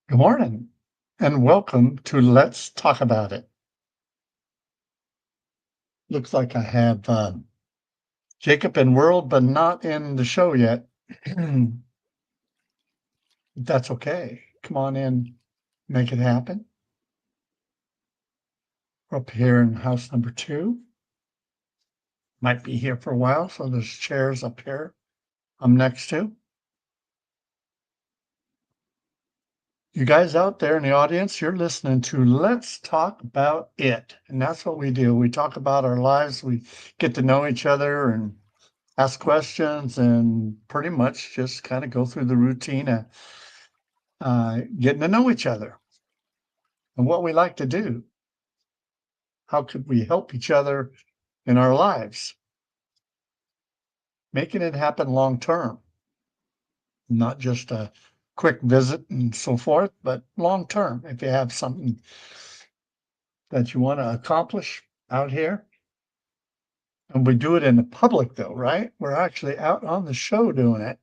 Good morning and welcome to Let's Talk About It. Looks like I have Jacob in World, but not in the show yet. That's okay. Come on in, make it happen. We're up here in house number 2. Might be here for a while, so there's chairs up here I'm next to. You guys out there in the audience, you're listening to Let's Talk About It. And that's what we do. We talk about our lives, we get to know each other and ask questions and pretty much just kind of go through the routine of getting to know each other and what we like to do. How could we help each other in our lives? Making it happen long term, not just a quick visit and so forth, but long term. If you have something that you want to accomplish out here, and we do it in the public though, right? We're actually out on the show doing it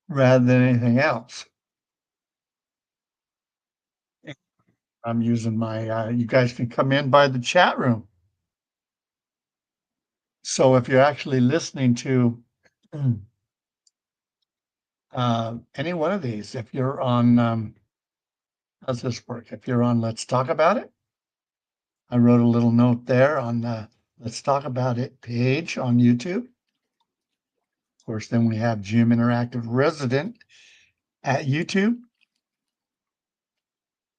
rather than anything else. I'm using my, you guys can come in by the chat room. So if you're actually listening to any one of these, if you're on, how's this work? If you're on Let's Talk About It, I wrote a little note there on the Let's Talk About It page on YouTube. Of course, then we have GMinteractive Resident at YouTube.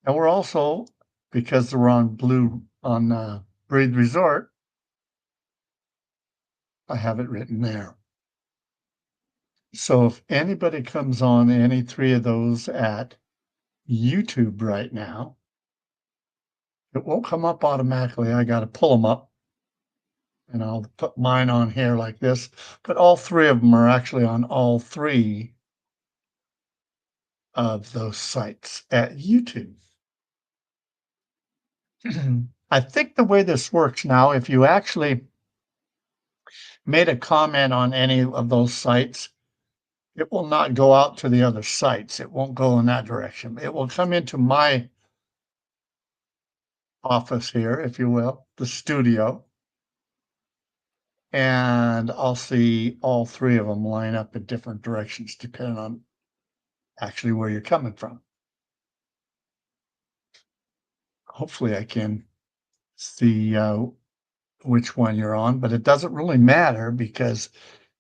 And we're also, because we're on Breathe Resort, I have it written there. So if anybody comes on any 3 of those at YouTube right now, it won't come up automatically. I got to pull them up and I'll put mine on here like this. But all 3 of them are actually on all 3 of those sites at YouTube. I think the way this works now, if you actually made a comment on any of those sites, it will not go out to the other sites. It won't go in that direction. It will come into my office here, if you will, the studio, and I'll see all 3 of them line up in different directions depending on actually where you're coming from. Hopefully I can see which one you're on, but it doesn't really matter because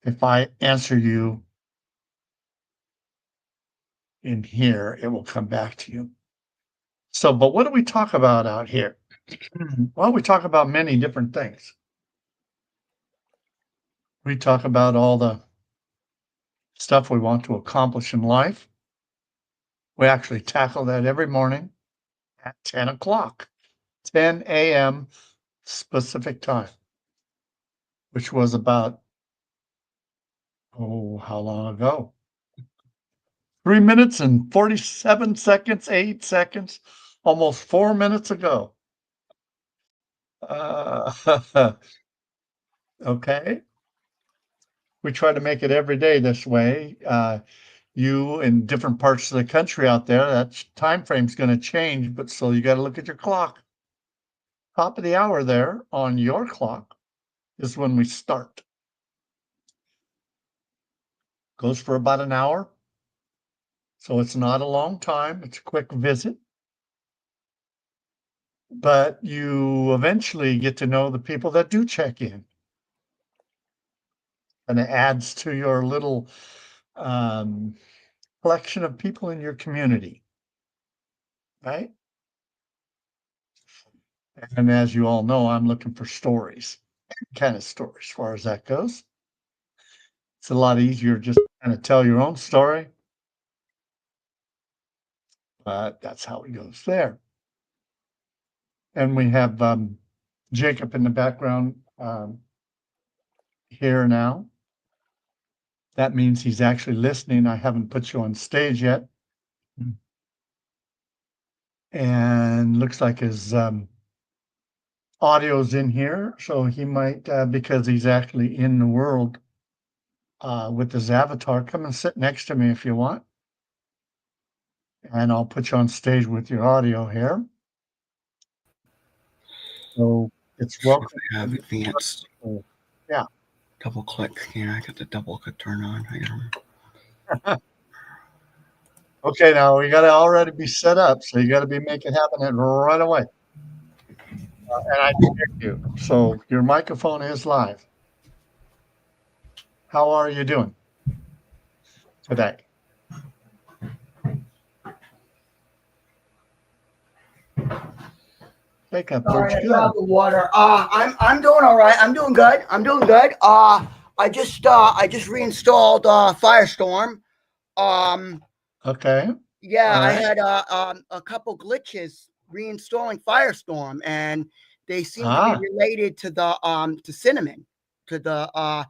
if I answer you in here, it will come back to you. So, but what do we talk about out here? Well, we talk about many different things. We talk about all the stuff we want to accomplish in life. We actually tackle that every morning at 10 o'clock, 10 a.m. specific time, which was about, oh, how long ago? 3 minutes and 47 seconds, 8 seconds, almost 4 minutes ago. Okay. We try to make it every day this way. You in different parts of the country out there, that time frame's going to change, but so you got to look at your clock. Top of the hour there on your clock is when we start. Goes for about an hour. So it's not a long time. It's a quick visit. But you eventually get to know the people that do check in. And it adds to your little um, collection of people in your community, right? And as you all know, I'm looking for stories, kind of stories, as far as that goes. It's a lot easier just to kind of tell your own story, but that's how it goes there. And we have Jacob in the background here now. That means he's actually listening. I haven't put you on stage yet. And looks like his audio's in here, so he might, because he's actually in the world with his avatar, come and sit next to me if you want. and I'll put you on stage with your audio here. So it's welcome. I have advanced. Yeah. Double click. Yeah, I got the double click turned on here. Okay, now we got to already be set up, so you got to be making happen right away. And I can hear you. So your microphone is live. How are you doing today? Take a Sorry, perch. I Good. dropped the water. I'm doing all right. I'm doing good. I'm doing good. I just reinstalled Firestorm. Um, Okay. yeah, All I right. had a couple glitches reinstalling Firestorm, and they seem to be Ah, related to Cinnamon, to the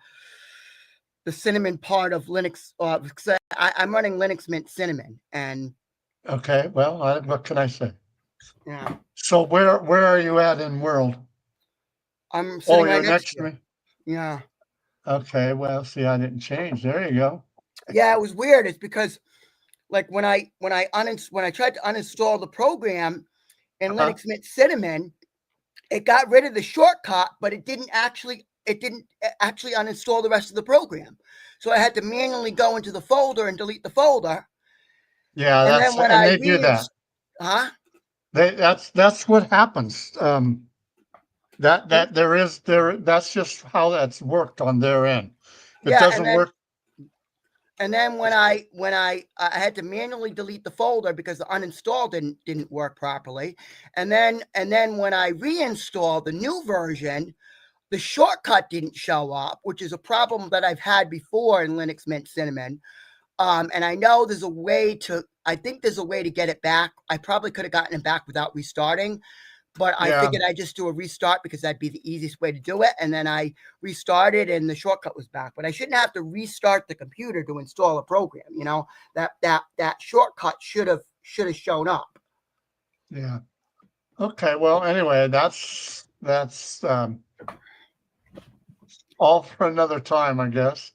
Cinnamon part of Linux. Because I'm running Linux Mint Cinnamon, and okay. Well, what can I say? yeah, So where are you at in world? I'm Oh, sitting right you're next next to to you. me. Yeah. Okay. Well, see, I didn't change. There you go. Yeah, it was weird. It's because like when I tried to uninstall the program in Uh-huh. Linux Mint Cinnamon, it got rid of the shortcut, but it didn't actually uninstall the rest of the program. So I had to manually go into the folder and delete the folder. Yeah, And then when and I they do that. huh? That's what happens. That that's just how that's worked on their end. It Yeah, doesn't work. and then when I had to manually delete the folder because the uninstall didn't work properly, and then when I reinstalled the new version, the shortcut didn't show up, which is a problem that I've had before in Linux Mint Cinnamon. And I know I think there's a way to get it back. I probably could have gotten it back without restarting, but I Yeah, figured I'd just do a restart because that'd be the easiest way to do it. And then I restarted and the shortcut was back. But I shouldn't have to restart the computer to install a program. You know, that shortcut should have shown up. yeah. Okay. Well, anyway, that's all for another time, I guess.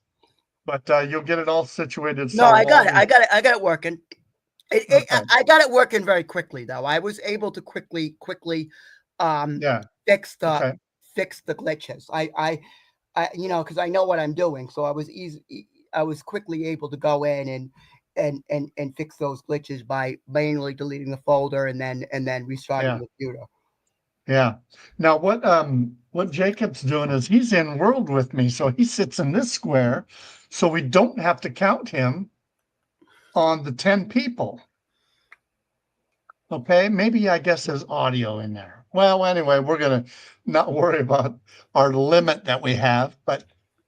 But you'll get it all situated No, so I got all it. the I got it working. okay. I got it working very quickly though. I was able to quickly um, Yeah. fix the Okay. glitches. Because I know what I'm doing, so I was quickly able to go in and fix those glitches by manually deleting the folder and then restarting Yeah. the computer. Yeah. Now what Jacob's doing is he's in world with me, so he sits in this square, so we don't have to count him on the 10 people. Okay, maybe I guess there's audio in there. Well, anyway, we're gonna not worry about our limit that we have, but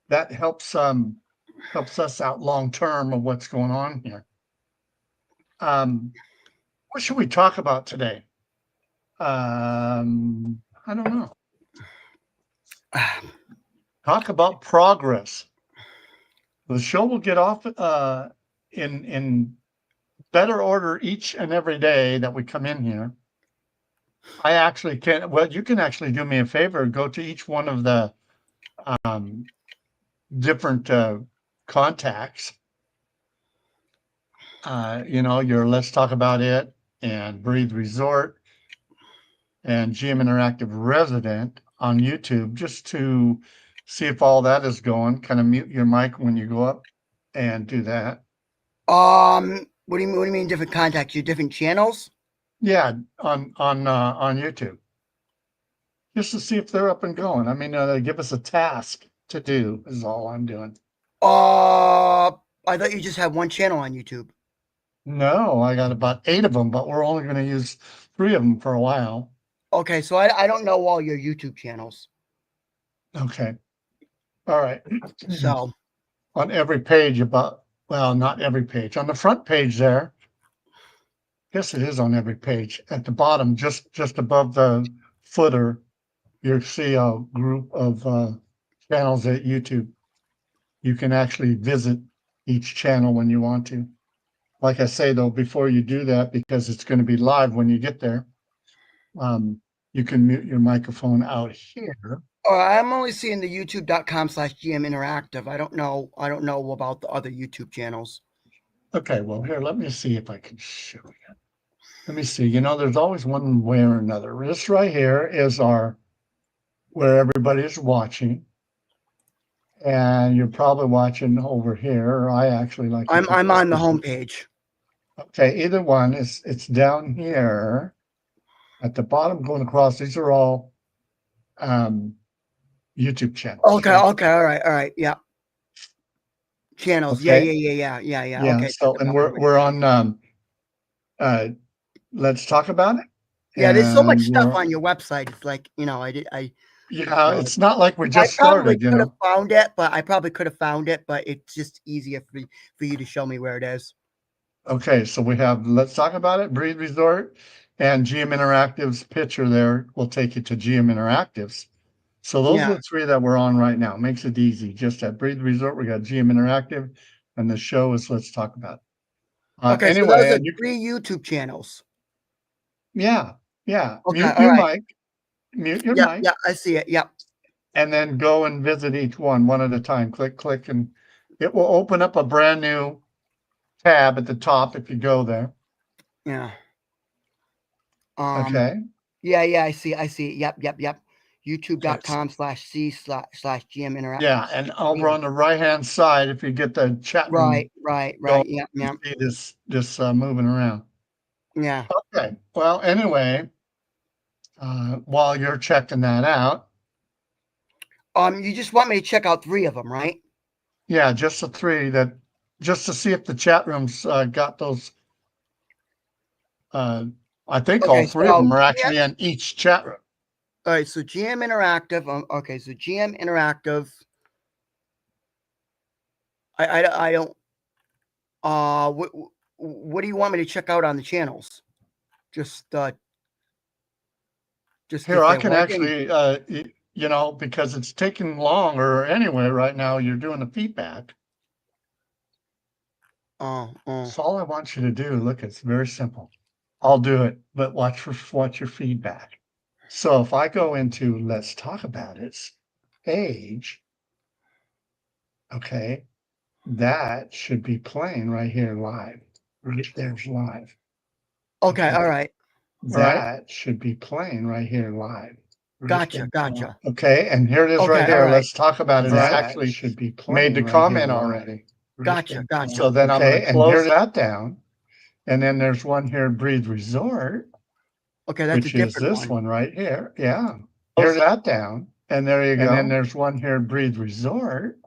that helps us out long term of what's going on here. What should we talk about today? I don't know. Talk about progress. The show will get off in better order each and every day that we come in here. I actually can. Well, you can actually do me a favor. Go to each one of the um, different contacts. Your Let's Talk About It and Breathe Resort and GMinteractive Resident on YouTube, just to see if all that is going. Kind of mute your mic when you go up and do that. What do you mean different contacts? Your different channels? Yeah, on YouTube, just to see if they're up and going. I mean, they give us a task to do is all I'm doing. I thought you just had one channel on YouTube. No, I got about 8 of them, but we're only going to use 3 of them for a while. Okay, so I don't know all your YouTube channels. Okay. All right. So On every page well, not every page. On the front page there, yes, it is on every page. At the bottom, just above the footer, you'll see a group of channels at YouTube. You can actually visit each channel when you want to. Like I say, though, before you do that, because it's going to be live when you get there, um, you can mute your microphone out here. I'm only seeing the youtube.com/GMinteractive. I don't know about the other YouTube channels. Okay, well, here, let me see if I can show you. Let me see. There's always one way or another. This right here is where everybody's watching. And you're probably watching over here, or I actually like to I'm on the home page. Okay, either one. It's down here at the bottom going across. These are all YouTube channels. Okay, okay, all right, yeah. Channels, Okay. yeah. Okay. So, and we're on Let's Talk About It. Yeah, there's so much And stuff on your website. It's like, yeah, it's not like we I just probably started, could have found it, but it's just easier for you to show me where it is. Okay, so we have Let's Talk About It, Breathe Resort, and GMinteractive's picture there will take you to GMinteractive's. So those are the three that we're on right now. Makes it easy. Just at Breathe Resort, we got GMinteractive, and the show is Let's Talk About It. Okay, Anyway, so those are and 3 YouTube channels. yeah. Okay, Mute all your right. mic. Mute your Yeah, mic. yeah, I see it. Yep. And then go and visit each one at a time. Click, and it will open up a brand new tab at the top if you go there. Yeah. Okay. Yeah, I see it. Yep. YouTube.com/C/GMinteractive. Yeah, and over on the right-hand side, if you get the chat room, Right. Yeah. you see this moving around. Yeah. Okay. Well, anyway, while you're checking that out, You just want me to check out 3 of them, right? yeah, just the 3 just to see if the chat rooms got those. I think all 3 of them are actually in each chat room. All right, so GM Interactive. Okay, so GM Interactive. I don't. What do you want me to check out on the channels? Just Here, I can actually, because it's taking longer anyway. Right now, you're doing the feedback. Oh. So all I want you to do, look, it's very simple. I'll do it, but watch your feedback. So if I go into Let's Talk About It's page, okay, that should be playing right here live. Right there's live. Okay, all right. That should be playing right here live. Gotcha. Okay, and here it is right here. Let's Talk About It. I actually should be made the comment already. Gotcha. So then I'm going to close that down. And then there's one here, Breathe Resort. Okay, that's which a is different this one. right here. Yeah. Close that down. And there you go. And then there's one here, Breathe Resort.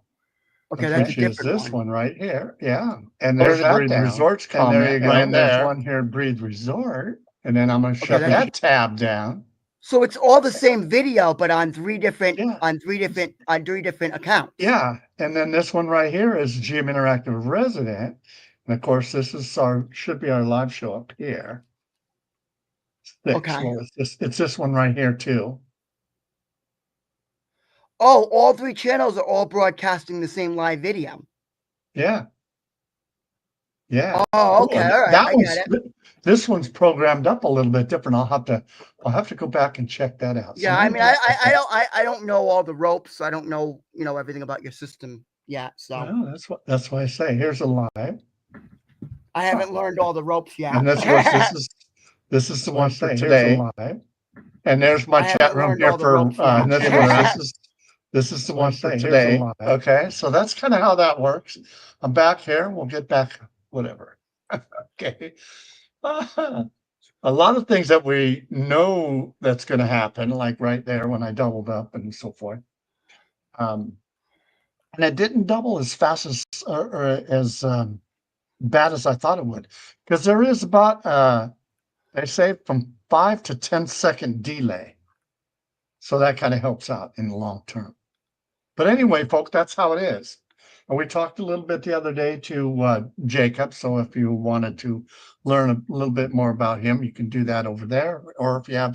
Okay, that's a Which is different this one. one right here. Yeah. And there's the Breathe Resorts comment. And there you go. And there's one here, Breathe Resort. And then I'm going to shut that tab down. So it's all the same video, but on 3 different accounts. Yeah. And then this one right here is GMinteractive Resident. And of course, this is should be our live show up here. Okay. Well, it's this one right here too. Oh, all 3 channels are all broadcasting the same live video. Yeah. Yeah. Oh, okay. All right. I get it. This one's programmed up a little bit different. I'll have to go back and check that out. Yeah, I mean, I don't know all the ropes. I don't know, everything about your system yet. So well, that's why I say here's a live. I haven't learned all the ropes yet. And this is the one for today. And there's my chat room here for this is the one for today. Okay, so that's kind of how that works. I'm back here. We'll get back, whatever. Okay. A lot of things that we know that's going to happen, like right there when I doubled up and so forth. And it didn't double as fast as or as bad as I thought it would, because there is about they say from 5 to 10 second delay. So that kind of helps out in the long term. But anyway, folks, that's how it is. And we talked a little bit the other day to Jacob. So if you wanted to learn a little bit more about him, you can do that over there. Or if you have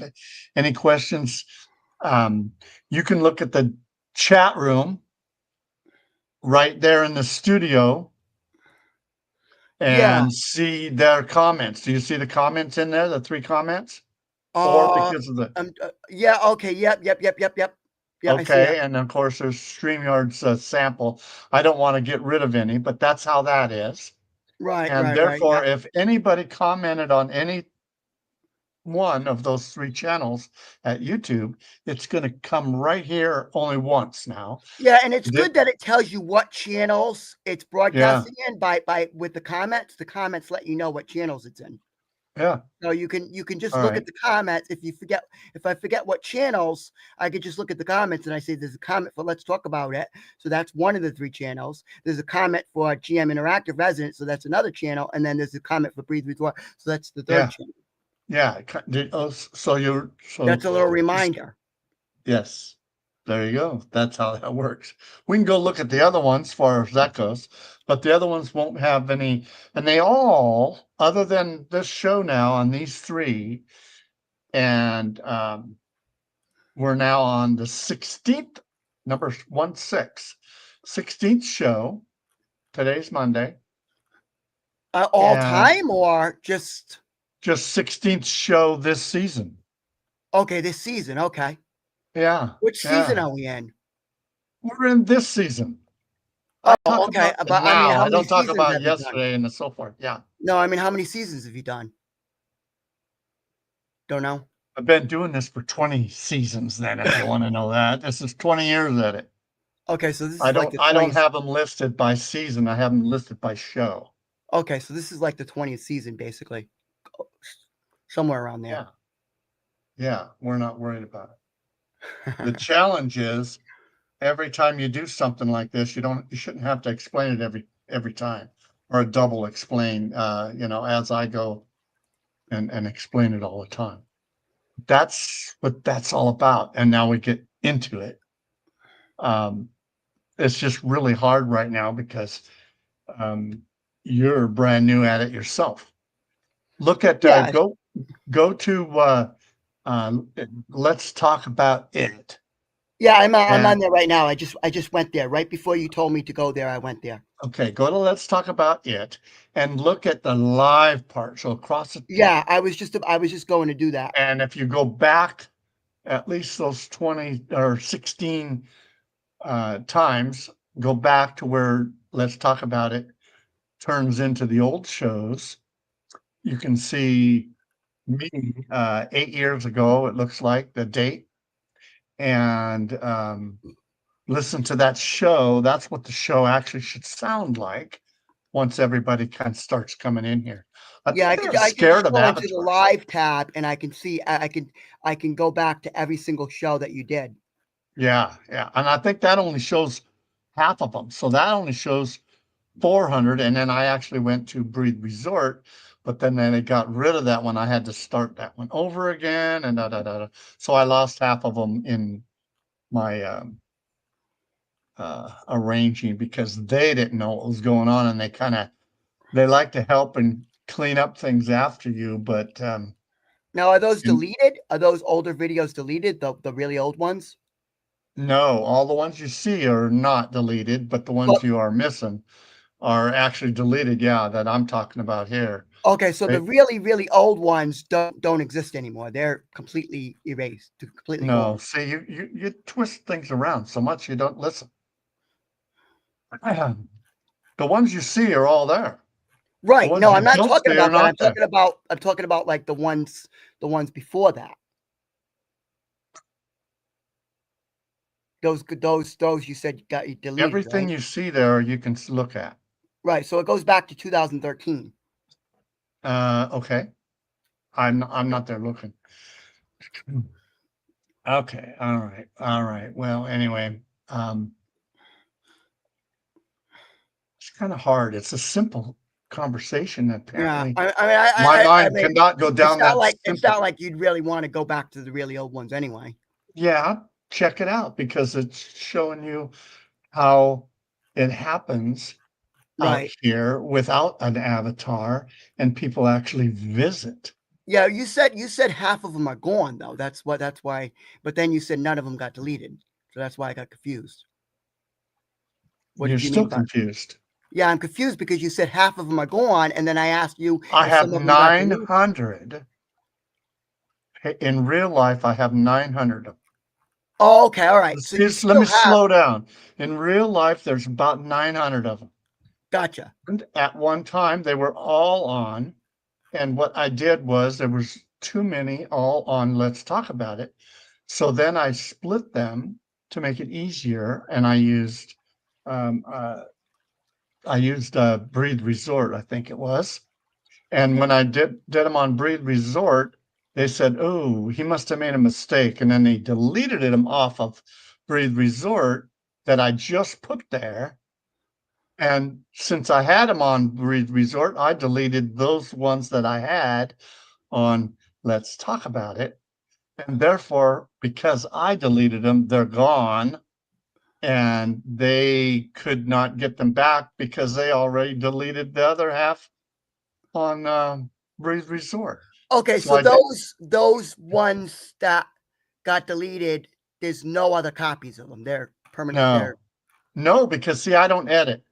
any questions, you can look at the chat room right there in the studio and see their comments. Do you see the comments in there, the 3 comments? 4 because of the... yeah, okay, yep. Yeah, okay, and of course there's StreamYard's sample. I don't want to get rid of any, but that's how that is. Right, And right, right. therefore, Yeah. if anybody commented on any one of those 3 channels at YouTube, it's gonna come right here only once now. Yeah, and it's Thi good that it tells you what channels it's Yeah, broadcasting in by with the comments. The comments let you know what channels it's in. yeah, So you can just look alright, at the comments. If I forget what channels, I could just look at the comments and I say there's a comment for Let's Talk About It. So that's one of the 3 channels. There's a comment for GM Interactive Resident, so that's another channel, and then there's a comment for Breathe With Water, so that's the 3rd yeah, channel. yeah, ki did oh, so you're That's a little s reminder. yes, there you go, that's how that works. We can go look at the other ones as far as that goes, but the other ones won't have any and they all, other than this show now on these 3, and, we're now on the 16th, number 16, 16th show. Today's Monday, All and time or just just 16th show this season. okay, this season, okay. Yeah, Which season yeah. are we in? We're in this season. I Oh, talk okay, about the but I mean, now. how I many don't talk seasons about have you done? yesterday and so forth. Yeah. No, I mean, how many seasons have you done? Don't know. I've been doing this for 20 seasons then, if you want to know that. This is 20 years at it. Okay, so this I is like don't the I don't 20th. have them listed by season. I have them listed by show. Okay, so this is like the 20th season, basically. Somewhere around there. Yeah. Yeah, we're not worried about it. The challenge is every time you do something like this, you shouldn't have to explain it every time or double explain, as I go and explain it all the time. That's what that's all about. And now we get into it. Um, it's just really hard right now because um, you're brand new at it yourself. Look at Yeah, go to uh, let's talk about it. yeah, I'm And on there right now. I just went there right before you told me to go there. I went there. okay, go to let's talk about it and look at the live part. So across the Yeah, top. I was just going to do that. And if you go back at least those 20 or 16 times, go back to where let's talk about it turns into the old shows. You can see me 8 years ago, it looks like the date, and listen to that show. That's what the show actually should sound like once everybody kind of starts coming in here. I Yeah, think they're I could scared just of go into the avatars. live tab and I can see I can go back to every single show that you did. Yeah, yeah, and I think that only shows half of them. So that only shows 400, and then I actually went to Breathe Resort, but then they got rid of that one. I had to start that one over again, and da da da. Da. So I lost half of them in my arranging because they didn't know what was going on, and they like to help and clean up things after you, but Now, are those in, deleted? Are those older videos deleted? The really old ones? no, all the ones you see are not deleted, but the But ones you are missing are actually deleted. Yeah, that I'm talking about here. okay, so the They, really old ones don't exist anymore. They're completely erased, completely no, gone. see, you twist things around so much you don't listen. The ones you see are all there. The Right. ones No, you I'm not don't talking see are about that. not there. I'm talking about like the ones before that. Those you said you deleted, Everything right? you see there, you can look at. Right. So it goes back to 2013. Okay. I'm not there looking. Okay. All right. All right. Well, anyway, it's kind of hard. It's a simple conversation. Yeah. Apparently, my I mind mean, cannot go down that it's simple. not like you'd really want to go back to the really old ones anyway. Yeah, check it out because it's showing you how it happens out Right. here without an avatar and people actually visit. Yeah, you said half of them are gone though. That's why. But then you said none of them got deleted, so that's why I got confused. What You're did you mean still by? confused. Yeah, I'm confused because you said half of them are gone, and then I asked you I if have some of them got deleted. 900. In real life, I have 900 of them. Oh, okay, all right. So you Let me still have slow down. In real life, there's about 900 of them. Gotcha. And at one time, they were all on. And what I did was there was too many all on Let's Talk About It. So then I split them to make it easier, and um, uh, I used Breathe Resort, I think it was. And when I did them on Breathe Resort, they said, "Oh, he must have made a mistake," and then they deleted them off of Breathe Resort that I just put there. And since I had them on Breathe Resort, I deleted those ones that I had on Let's Talk About It. And therefore, because I deleted them, they're gone. And they could not get them back because they already deleted the other half on Breathe Resort. Okay, So so I did. those ones that got deleted, there's no other copies of them. They're permanent. They're No, because see, I don't edit,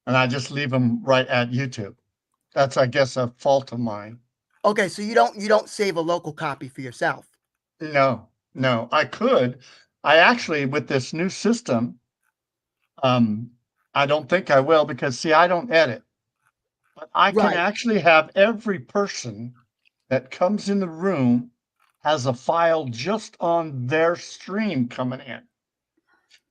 and I just leave them right at YouTube. That's, I guess, a fault of mine. okay. So you don't save a local copy for yourself. No, I could. I actually, with this new system, I don't think I will because see, I don't edit, but I can Right. actually have every person that comes in the room has a file just on their stream coming in.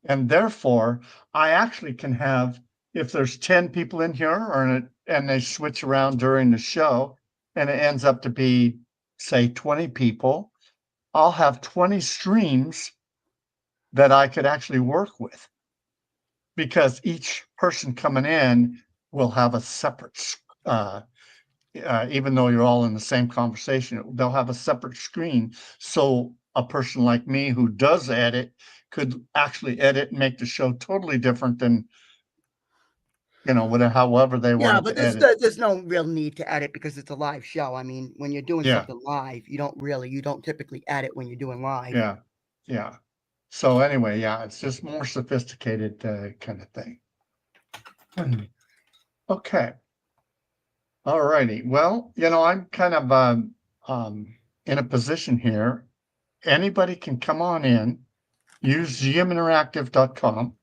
And therefore, I actually can have, if there's 10 people in here and they switch around during the show and it ends up to be, say, 20 people, I'll have 20 streams that I could actually work with because each person coming in will have a separate, even though you're all in the same conversation, they'll have a separate screen. So a person like me who does edit could actually edit and make the show totally different than, whatever, however they Yeah, wanted but to edit. there's no real need to edit because it's a live show. I mean, when you're doing Yeah, something live, you don't typically edit when you're doing live. yeah, yeah. So anyway, yeah, it's just more sophisticated kind of thing. Okay. All righty. Well, I'm kind of in a position here. Anybody can come on in, use GMinteractive.com,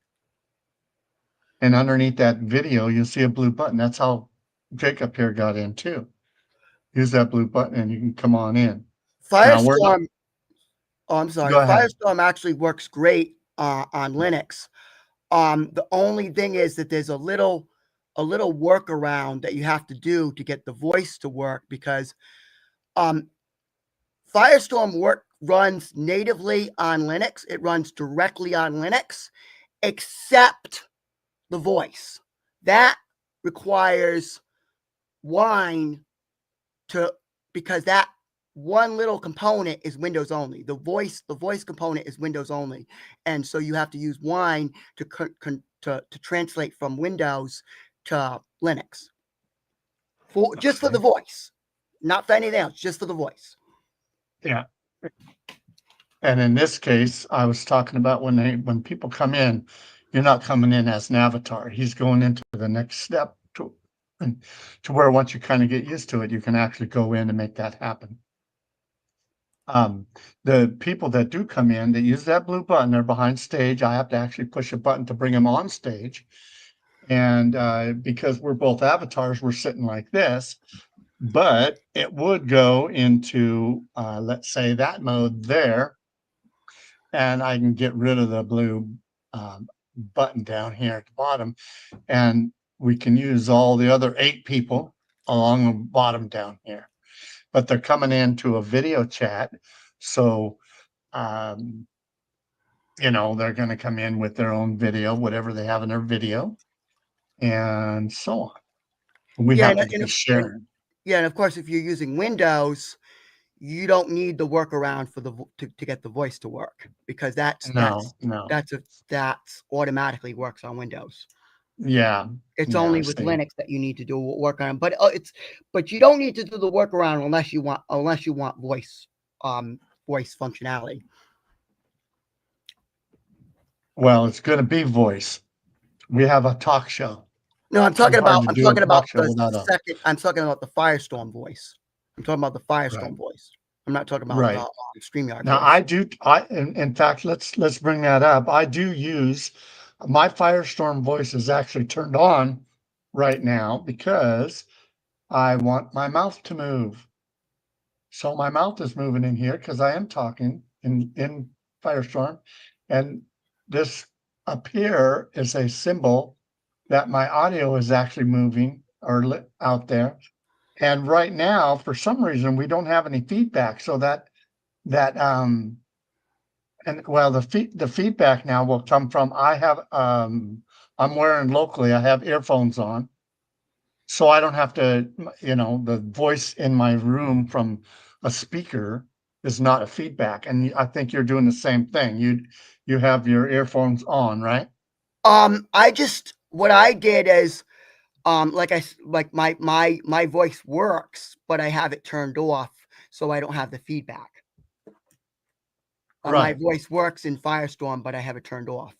and underneath that video, you'll see a blue button. That's how Jacob here got in too. Use that blue button and you can come on in. Now we're not. Firestorm. Oh, I'm sorry. Go ahead. Firestorm actually works great on Linux. The only thing is that there's a little workaround that you have to do to get the voice to work because Firestorm runs natively on Linux. It runs directly on Linux, except the voice. That requires Wine because that one little component is Windows only. The voice component is Windows only, and so you have to use Wine to translate from Windows to Linux just for the voice, not for anything else, just for the voice. Yeah. And in this case, I was talking about when people come in, you're not coming in as an avatar. He's going into the next step to where once you kind of get used to it, you can actually go in and make that happen. The people that do come in, they use that blue button, they're behind stage. I have to actually push a button to bring them on stage. And because we're both avatars, we're sitting like this, but it would go into, let's say, that mode there. And I can get rid of the blue button down here at the bottom. And we can use all the other 8 people along the bottom down here. But they're coming into a video chat. So, they're going to come in with their own video, whatever they have in their video, and so on. We Yeah, have to be sharing. Yeah, and of course, if you're using Windows, you don't need the workaround for to get the voice to work because that's automatically works on Windows. Yeah, it's only with Linux that you need to do work on. But you don't need to do the workaround unless you want voice functionality. Well, it's going to be voice. We have a talk show. No, I'm talking about the Firestorm voice. I'm talking about the Firestorm voice. I'm not talking about StreamYard. Now voice. In fact, let's bring that up. I do use my Firestorm voice is actually turned on right now because I want my mouth to move. So my mouth is moving in here because I am talking in Firestorm. And this up here is a symbol that my audio is actually moving or out there. And right now, for some reason, we don't have any feedback. So and well, the feedback now will come from, I'm wearing locally, I have earphones on. So I don't have to, the voice in my room from a speaker is not a feedback. And I think you're doing the same thing. You have your earphones on, right? What I did is, like my voice works, but I have it turned off so I don't have the feedback. My Right. voice works in Firestorm, but I have it turned off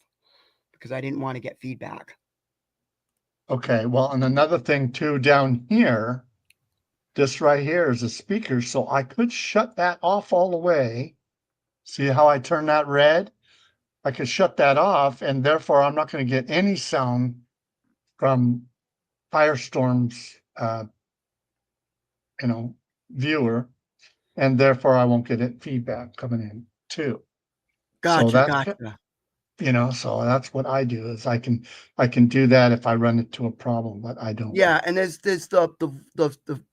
because I didn't want to get feedback. Okay. Well, and another thing too, down here, this right here is a speaker, so I could shut that off all the way. See how I turn that red? I could shut that off, and therefore I'm not going to get any sound from Firestorm's, viewer, and therefore I won't get it feedback coming in too. So Gotcha. so that's what I do is I can do that if I run into a problem, but I don't. Yeah, and there's the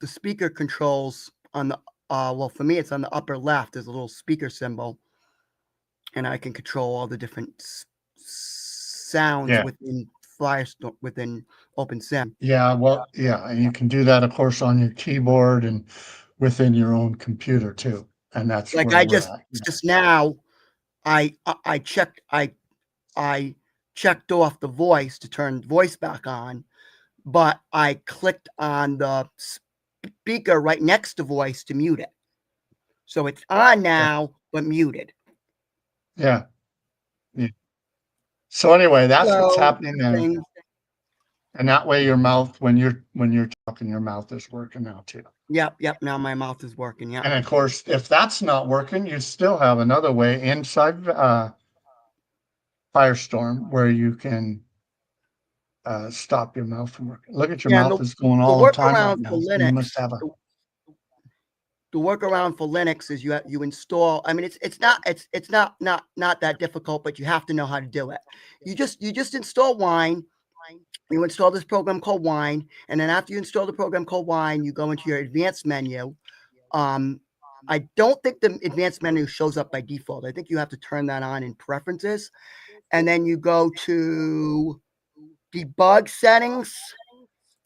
speaker controls on the well, for me it's on the upper left. There's a little speaker symbol, and I can control all the different sounds Yeah. within Firestorm, within OpenSim. Yeah, well, yeah, and you can do that, of course, on your keyboard and within your own computer too. And that's Like where I we're just at. just now, I checked off the voice to turn voice back on, but I clicked on the speaker right next to voice to mute it. So it's on now, but muted. Yeah. Yeah. So anyway, that's what's So happening there. things, And that way your mouth, when you're talking, your mouth is working now too. yep. Now my mouth is working. Yeah. And of course, if that's not working, you still have another way inside Firestorm where you can stop your mouth from working. Look at your Yeah. mouth is going The all the time right workaround now. for So you Linux. must have a The workaround for Linux is you install. I mean, it's not that difficult, but you have to know how to do it. You just install Wine. You install this program called Wine, and then after you install the program called Wine, you go into your advanced menu. I don't think the advanced menu shows up by default. I think you have to turn that on in preferences, and then you go to debug settings.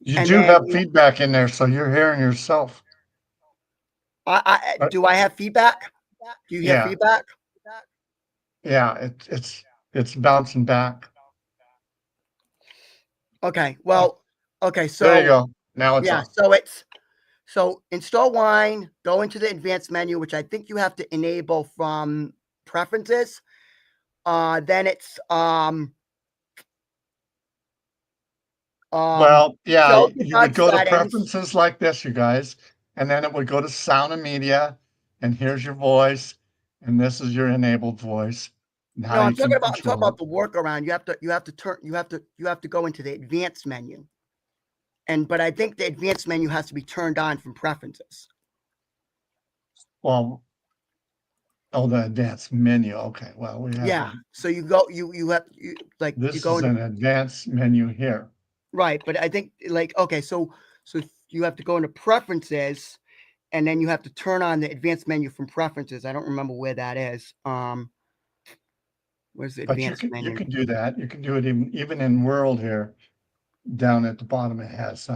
You And do then have feedback in there, so you're hearing yourself. do I have feedback? Do you hear feedback? Yeah, it's bouncing back. Okay. Well, okay. So there you go. Now it's yeah. on. So install Wine. Go into the advanced menu, which I think you have to enable from preferences. Then it's Well, yeah, show you would debug go to settings. preferences like this, you guys, and then it would go to sound and media, and here's your voice, and this is your enabled voice. No, I'm talking about the workaround. You have to go into the advanced menu. But I think the advanced menu has to be turned on from preferences. Well, the advanced menu. Okay, well, we have So you go, you have this you go is into, an advanced menu here. right, but I think okay, so you have to go into preferences, and then you have to turn on the advanced menu from preferences. I don't remember where that is. Where's the advanced menu? You can do that. You can do it even in World here. Down at the bottom, it has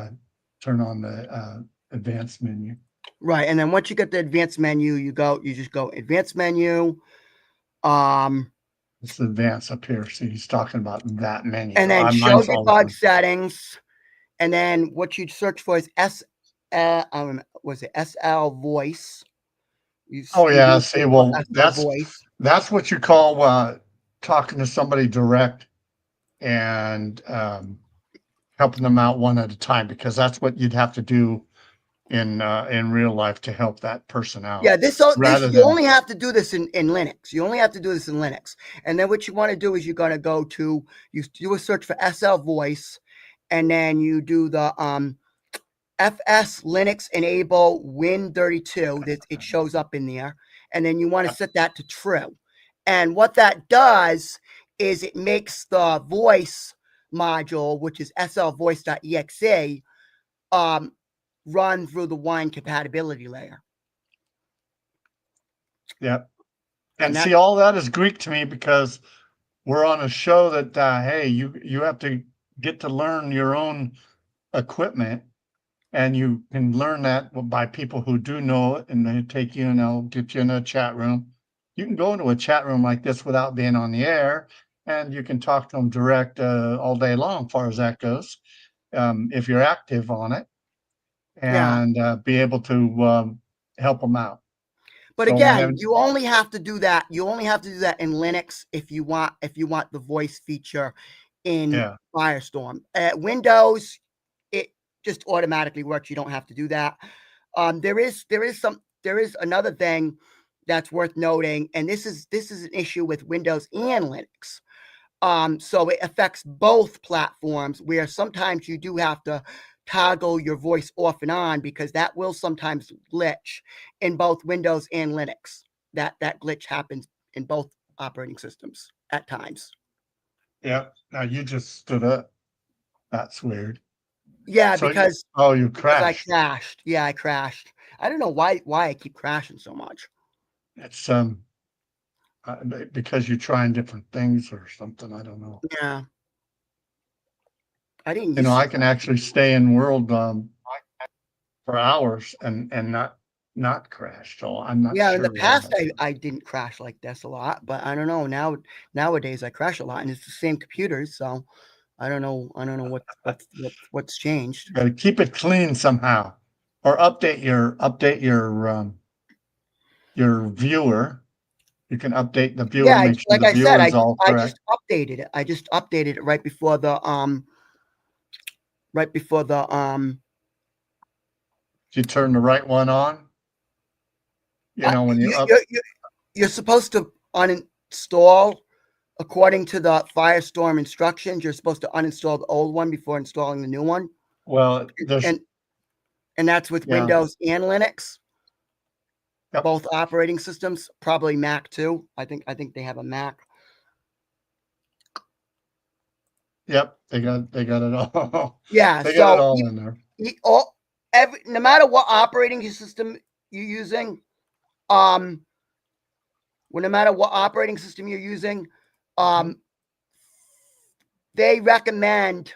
turn on the advanced menu. Right, and then once you get the advanced menu, you just go advanced menu. It's advanced up here. See, he's talking about that menu. And then show debug settings, and then what you search for is was it SL voice? Yeah. See, well, voice. That's what you call talking to somebody direct and helping them out one at a time, because that's what you'd have to do in real life to help that person out. Yeah, you only have to do this in Linux. You only have to do this in Linux. And then what you want to do is you're going to go to, you do a search for SL voice, and then you do the FS Linux enable Win32. It shows up in there, and then you want to set that to true. And what that does is it makes the voice module, which is slvoice.exe, run through the Wine compatibility layer. Yep. And And see, all that is Greek to me because we're on a show that, hey, you have to get to learn your own equipment, and you can learn that by people who do know it, and they take you and they'll get you in a chat room. You can go into a chat room like this without being on the air, and you can talk to them direct all day long, as far as that goes, if you're active on it, and be able to help them out. But So again, you only have to do that. You only have to do that in Linux if you want the voice feature in Firestorm. Windows, it just automatically works. You don't have to do that. There is another thing that's worth noting, and this is an issue with Windows and Linux. So it affects both platforms, where sometimes you do have to toggle your voice off and on, because that will sometimes glitch in both Windows and Linux. That glitch happens in both operating systems at times. Yeah. Now you just stood up. That's weird. Yeah, So because you crashed. I crashed. Yeah, I crashed. I don't know why I keep crashing so much. It's because you're trying different things or something. I don't know. Yeah. I didn't. I can actually stay in world for hours and not crash. So I'm not sure. In the past, I didn't crash like this a lot, but I don't know. Nowadays I crash a lot, and it's the same computers, so I don't know what's changed. Got to keep it clean somehow, or update your viewer. You can update the viewer, make sure like the I viewer said, is all I correct. just updated it. I just updated it right before the You turn the right one on. When you're supposed to uninstall, according to the Firestorm instructions. You're supposed to uninstall the old one before installing the new one. Well, and that's with Windows and Linux. Yep. Both operating systems, probably Mac too. I think they have a Mac. Yep, they got it all. Yeah, they got it all in there. No matter what operating system you're using, no matter what operating system you're using, they recommend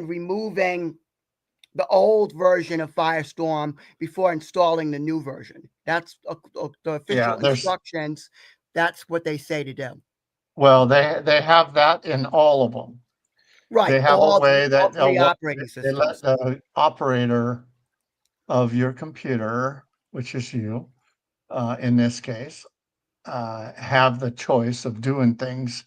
removing the old version of Firestorm before installing the new version. That's the official instructions. That's what they say to do. Well, they have that in all of them. Right. They have a way that operating systems. They let the operator of your computer, which is you, in this case, have the choice of doing things.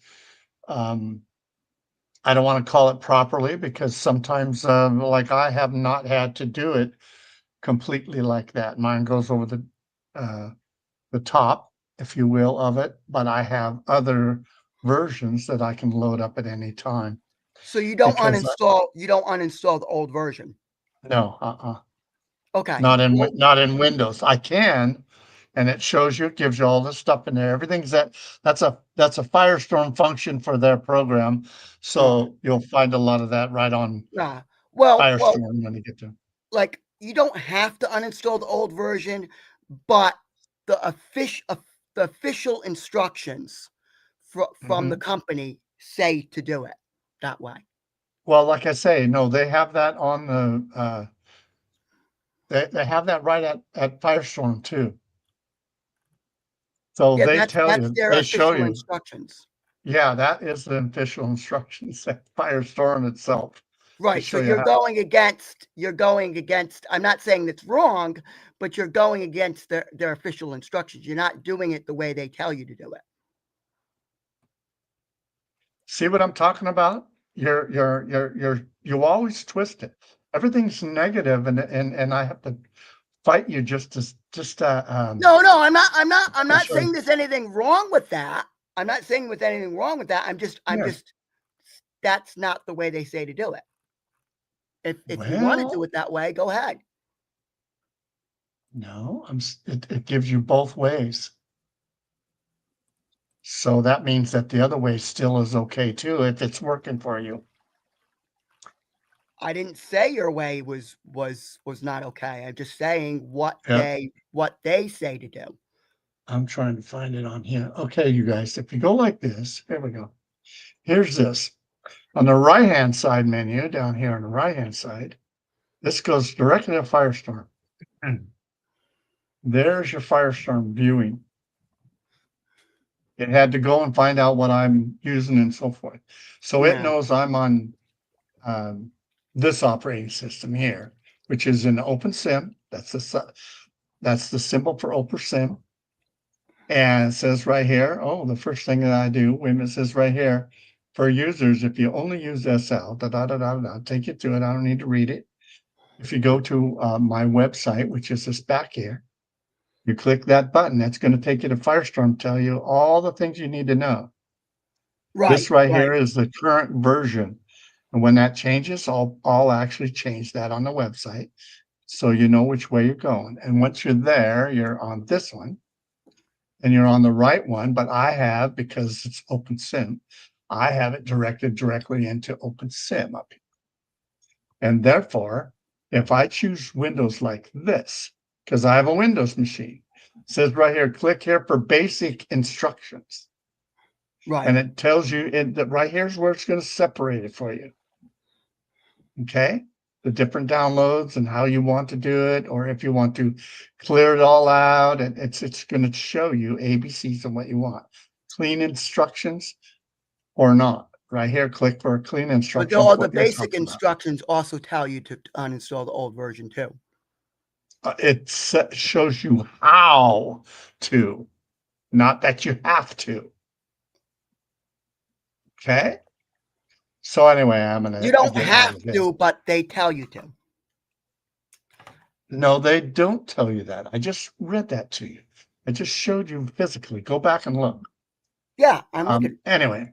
I don't want to call it properly, because sometimes, like, I have not had to do it completely like that. Mine goes over the top, if you will, of it, but I have other versions that I can load up at any time. So you don't uninstall the old version? No, Okay. Not in Windows. I can, and it shows you, it gives you all this stuff in there. Everything's that's a Firestorm function for their program. So you'll find a lot of that right on Firestorm when you get to. Like, you don't have to uninstall the old version, but the official instructions from the company say to do it that way. Well, like I say, no, they have that on the they have that right at Firestorm too. So they tell you, they show you instructions. Yeah, that is the official instructions at Firestorm itself. Right. So you're going against. I'm not saying that's wrong, but you're going against their official instructions. You're not doing it the way they tell you to do it. See what I'm talking about? You always twist it. Everything's negative, and I have to fight you just. No, I'm not saying there's anything wrong with that. I'm just that's not the way they say to do it. If you want to do Well, it that way, go ahead. no, it gives you both ways. So that means that the other way still is okay too if it's working for you. I didn't say your way was not okay. I'm just saying what Yep. they say to do. I'm trying to find it on here. Okay, you guys, if you go like this, here we go. Here's this. On the right-hand side menu, down here on the right-hand side, this goes directly to Firestorm. There's your Firestorm viewing. It had to go and find out what I'm using and so forth. So it Yeah. knows I'm on this operating system here, which is in OpenSim. That's the symbol for OpenSim. And it says right here, oh, the first thing that I do, wait a minute, it says right here, for users, if you only use SL, take you through it. I don't need to read it. If you go to my website, which is this back here, you click that button, that's going to take you to Firestorm, tell you all the things you need to know. This right here is the current version. And when that changes, I'll actually change that on the website so you know which way you're going. And once you're there, you're on this one and you're on the right one, but I have, because it's OpenSim, I have it directed directly into OpenSim up here. And therefore, if I choose Windows like this, because I have a Windows machine, it says right here, click here for basic instructions. Right. And it tells you that right here's where it's going to separate it for you. Okay. The different downloads and how you want to do it, or if you want to clear it all out, and it's going to show you ABCs and what you want. Clean instructions or not. Right here, click for clean But instructions. all the What you're basic talking about. instructions also tell you to uninstall the old version too. It shows you how to, not that you have to. Okay. So anyway, I'm gonna You don't get out have of this. to, but they tell you to. No, they don't tell you that. I just read that to you. I just showed you physically. Go back and look. Yeah, I'm looking. Anyway,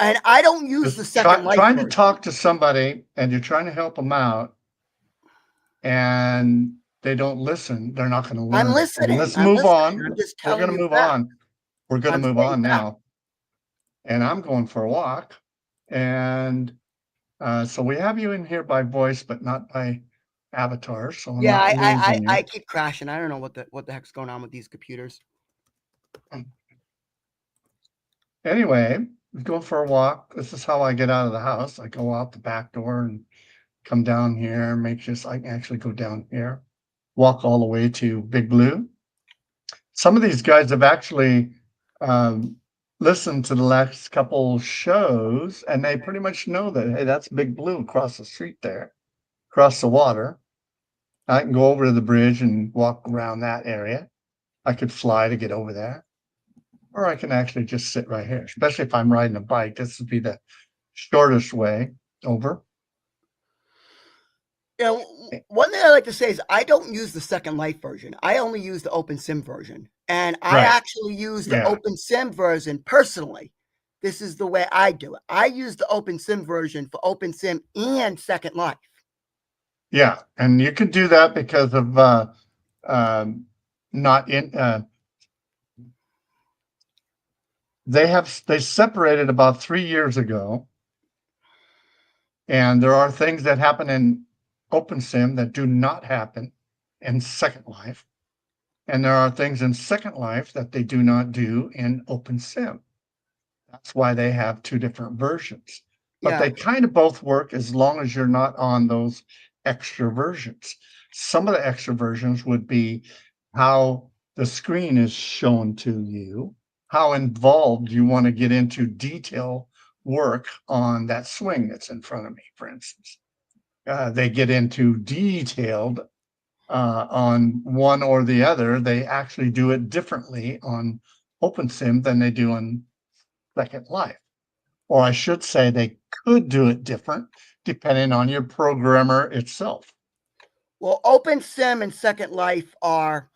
And I don't use the just Second Life trying to version. talk to somebody and you're trying to help them out and they don't listen, they're not going to learn. I'm listening. Let's I'm move listening. on. I'm just We're going telling to you move facts. on. We're going to I'm move stating on facts. now. And I'm going for a walk. And so we have you in here by voice, but not by avatar. So I'm Yeah, not losing you. I keep crashing. I don't know what the heck's going on with these computers. Anyway, go for a walk. This is how I get out of the house. I go out the back door and come down here, I can actually go down here, walk all the way to Big Blue. Some of these guys have actually listened to the last couple shows and they pretty much know that, hey, that's Big Blue across the street there, across the water. I can go over to the bridge and walk around that area. I could fly to get over there. Or I can actually just sit right here, especially if I'm riding a bike. This would be the shortest way over. You know, one thing I like to say is I don't use the Second Life version. I only use the OpenSim version. And I actually use the OpenSim version personally. This is the way I do it. I use the OpenSim version for OpenSim and Second Life. Yeah, and you can do that because of not in they separated about 3 years ago, and there are things that happen in OpenSim that do not happen in Second Life, and there are things in Second Life that they do not do in OpenSim. That's why they have two different versions, but they kind of both work as long as you're not on those extra versions. Some of the extra versions would be how the screen is shown to you, how involved you want to get into detail work on that swing that's in front of me, for instance. They get into detailed on one or the other. They actually do it differently on OpenSim than they do on Second Life. Or I should say they could do it different depending on your programmer itself. Well, OpenSim and Second Life are,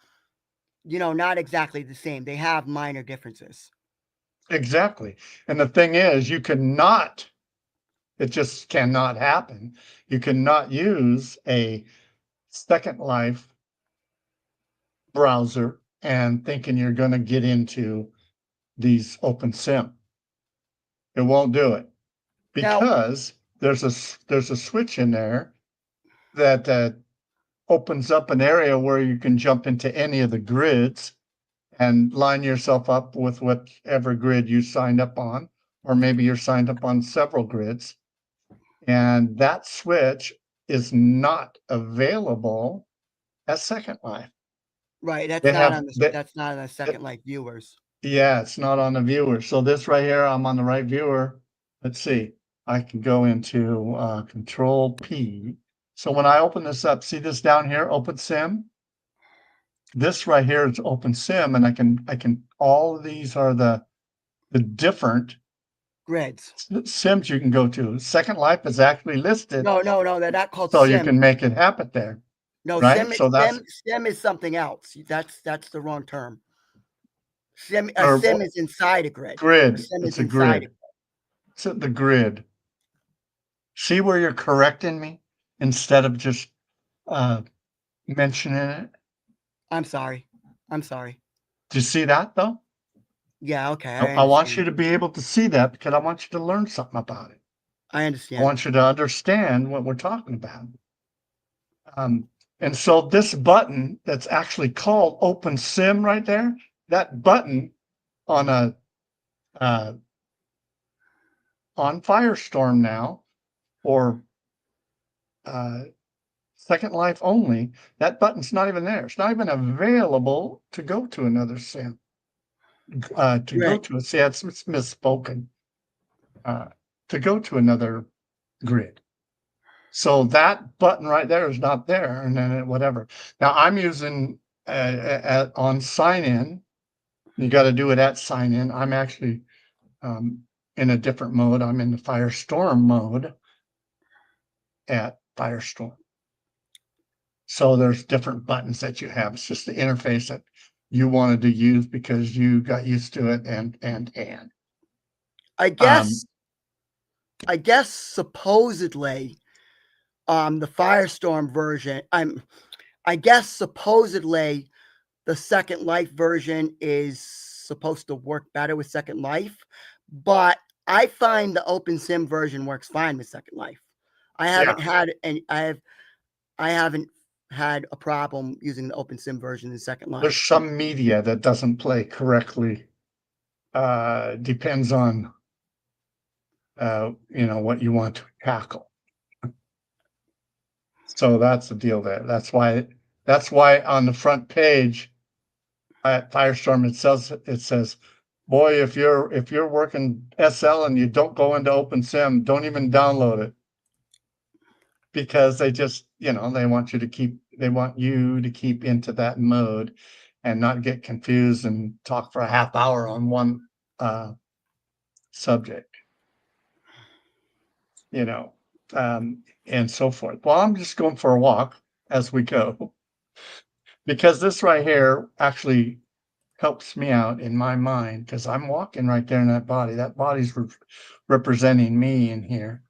not exactly the same. They have minor differences. Exactly. And the thing is, it just cannot happen. You cannot use a Second Life browser and thinking you're going to get into these OpenSim. It won't do it Now, because there's a switch in there that opens up an area where you can jump into any of the grids and line yourself up with whatever grid you signed up on, or maybe you're signed up on several grids. And that switch is not available as Second Life. right, They have that. that's not on the Second Life viewers. Yeah, it's not on the viewer. So this right here, I'm on the right viewer. Let's see. I can go into Control P. So when I open this up, see this down here, Open Sim. This right here is Open Sim, and I can. All of these are the different Grids. sims you can go to. Second Life is actually listed, No, they're not called so you Sim. can make it happen there, No, right? So that's sim is something else. That's the wrong term. A or sim is inside a grid. A grid. sim It's is a inside a grid. grid. It's the grid. See where you're correcting me instead of just uh, mentioning it. I'm sorry. I'm sorry. Do you see that though? Yeah, okay, I want you to be able to see that because I want you to learn something about it. I I understand. want you to understand what we're talking about. And so this button that's actually called Open Sim right there, that button on a on Firestorm now, or Second Life only, that button's not even there. It's not even available to go to another sim. To go Right. to it, see, it's misspoken. To go to another grid. So that button right there is not there, and then whatever. Now I'm using on sign in. You got to do it at sign in. I'm actually in a different mode. I'm in the Firestorm mode at Firestorm. So there's different buttons that you have. It's just the interface that you wanted to use because you got used to it and. I guess I guess supposedly the Firestorm version, I guess supposedly the Second Life version is supposed to work better with Second Life, but I find the Open Sim version works fine with Second Life. I haven't had any I haven't had a problem using the Open Sim version in Second Life. There's some media that doesn't play correctly. Depends on what you want to tackle. So that's the deal there. That's why on the front page at Firestorm it says, boy, if you're working SL and you don't go into OpenSim, don't even download it. Because they just, they want you to keep into that mode and not get confused and talk for a half hour on one subject, and so forth. Well, I'm just going for a walk as we go because this right here actually helps me out in my mind because I'm walking right there in that body. That body's representing me in here.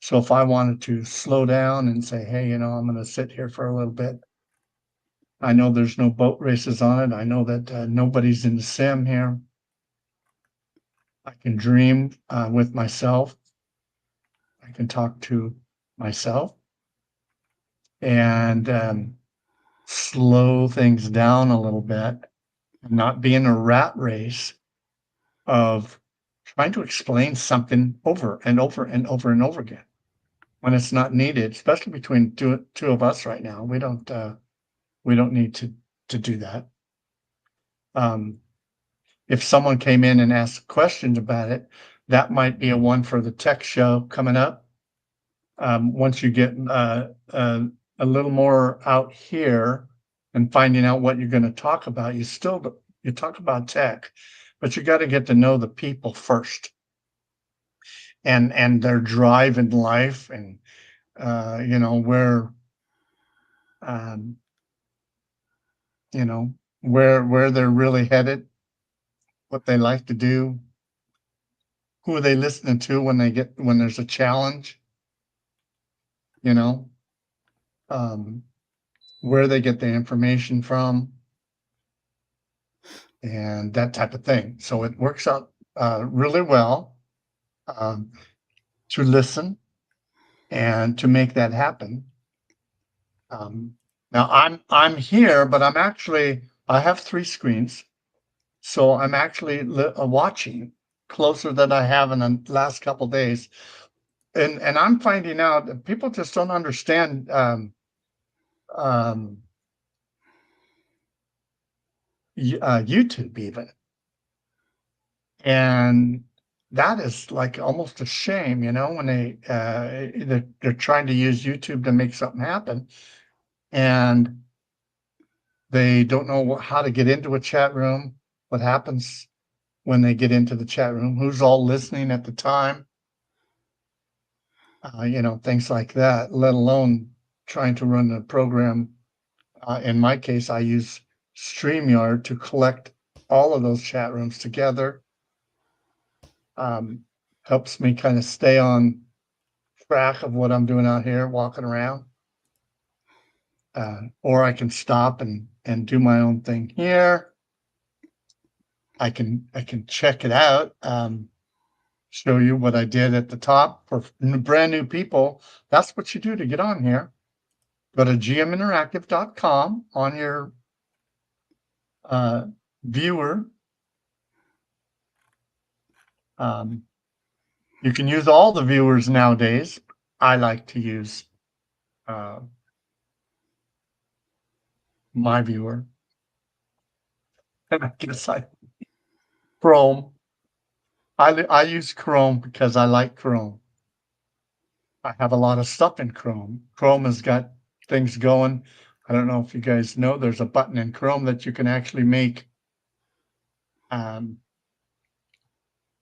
So if I wanted to slow down and say, hey, I'm going to sit here for a little bit. I know there's no boat races on it. I know that nobody's in the sim here. I can dream with myself. I can talk to myself and slow things down a little bit and not be in a rat race of trying to explain something over and over and over and over again when it's not needed, especially between two of us right now. We don't need to do that. If someone came in and asked questions about it, that might be a one for the tech show coming up. Once you get a little more out here and finding out what you're going to talk about, you talk about tech, but you got to get to know the people first and their drive in life and where where they're really headed what they like to do, who are they listening to when there's a challenge, you know, where they get the information from, and that type of thing. So it works out really well to listen and to make that happen. Now I'm here, but I have 3 screens, so I'm actually watching closer than I have in the last couple days, and I'm finding out that people just don't understand um, YouTube even, and that is like almost a shame, when they're trying to use YouTube to make something happen, and they don't know how to get into a chat room, what happens when they get into the chat room, who's all listening at the time, things like that, let alone trying to run the program. In my case, I use StreamYard to collect all of those chat rooms together. Helps me kind of stay on track of what I'm doing out here, walking around. Or I can stop and do my own thing here. I can check it out. Show you what I did at the top for brand new people. That's what you do to get on here. Go to GMinteractive.com on your viewer. You can use all the viewers nowadays. I like to use my viewer. And I guess Chrome. I use Chrome because I like Chrome. I have a lot of stuff in Chrome. Chrome has got things going. I don't know if you guys know, there's a button in Chrome that you can actually make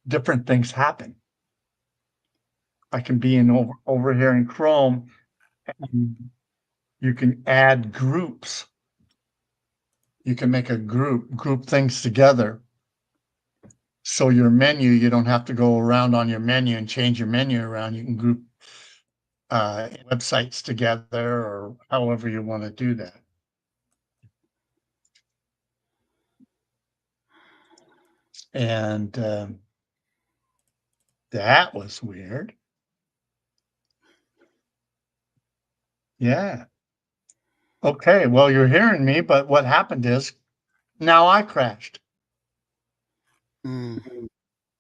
different things happen. I can be over here in Chrome, and you can add groups. You can make a group things together. So your menu, you don't have to go around on your menu and change your menu around. You can group websites together, or however you want to do that. And that was weird. Yeah. Okay, well, you're hearing me, but what happened is now I crashed.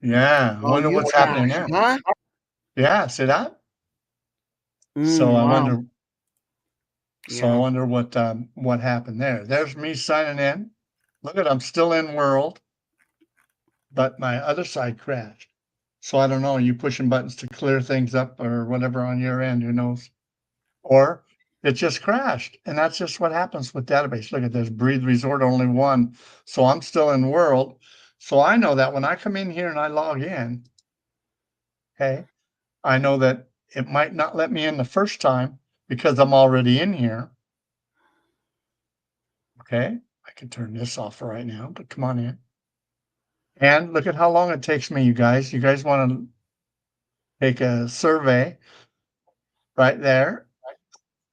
Yeah, I wonder what's happening now. Huh? Yeah, see that? So I wow. wonder. So I Yeah. wonder what happened there. There's me signing in. Look at, I'm still in world, but my other side crashed. So I don't know. Are you pushing buttons to clear things up or whatever on your end? Who knows? Or it just crashed, and that's just what happens with database. Look at this, breathe resort only one. So I'm still in world. So I know that when I come in here and I log in, okay, I know that it might not let me in the first time because I'm already in here. Okay, I can turn this off for right now, but come on in. And look at how long it takes me, you guys. You guys want to take a survey right there.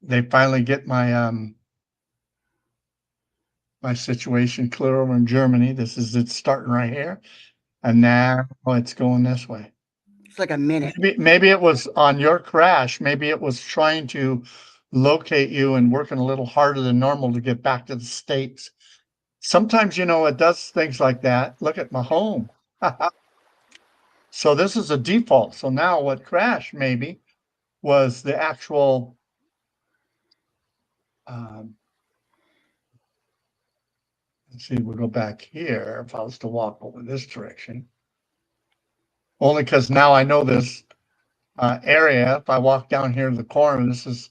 They finally get my my situation clear over in Germany. It's starting right here. And now it's going this way. It's like a minute. Maybe it was on your crash. Maybe it was trying to locate you and working a little harder than normal to get back to the States. Sometimes, it does things like that. Look at my home. So this is a default. So now what crashed maybe was the actual let's see, we'll go back here if I was to walk over this direction. Only because now I know this area. If I walk down here to the corner, this is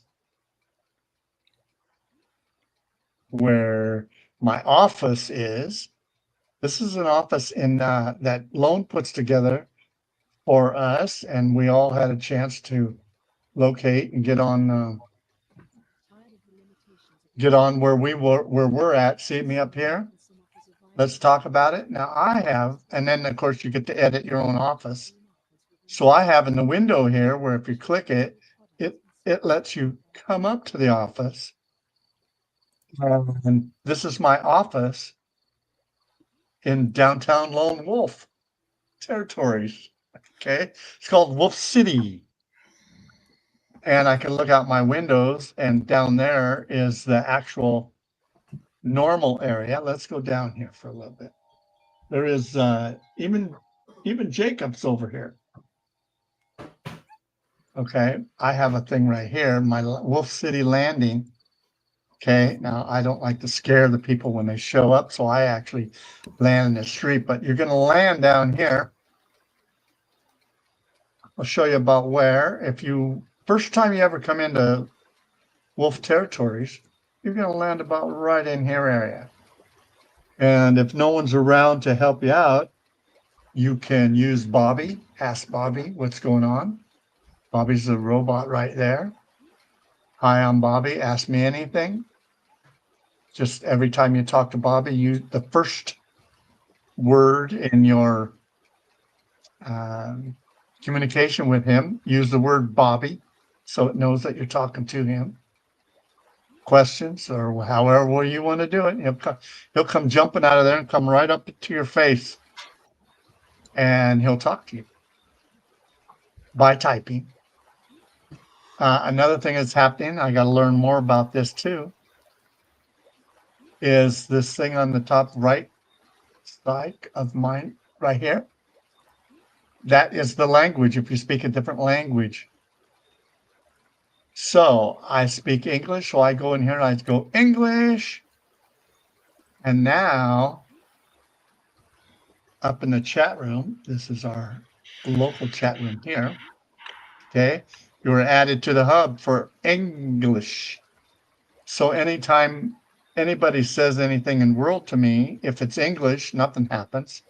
where my office is. This is an office in that Loan puts together for us, and we all had a chance to locate and get on where we're at. See me up here? let's talk about it. Now I have, and then of course you get to edit your own office. So I have in the window here where if you click it, it lets you come up to the office. And this is my office in downtown Lone Wolf territories. Okay. It's called Wolf City. And I can look out my windows, and down there is the actual normal area. Let's go down here for a little bit. There is even Jacob's over here. Okay, I have a thing right here, my Wolf City Landing. Okay, now I don't like to scare the people when they show up, so I actually land in the street, but you're going to land down here. I'll show you about where. If you, first time you ever come into Wolf territories, you're going to land about right in here area. And if no one's around to help you out, you can use Bobby, ask Bobby what's going on. Bobby's the robot right there. Hi, I'm Bobby, ask me anything. Just every time you talk to Bobby, use the first word in your communication with him, use the word Bobby so it knows that you're talking to him. Questions or however you want to do it. He'll come jumping out of there and come right up to your face, and he'll talk to you by typing. Another thing that's happening, I got to learn more about this too, is this thing on the top right side of mine right here. That is the language if you speak a different language. So I speak English, so I go in here and I go English. And now up in the chat room, this is our local chat room here. Okay, you were added to the hub for English. So anytime anybody says anything in world to me, if it's English, nothing happens.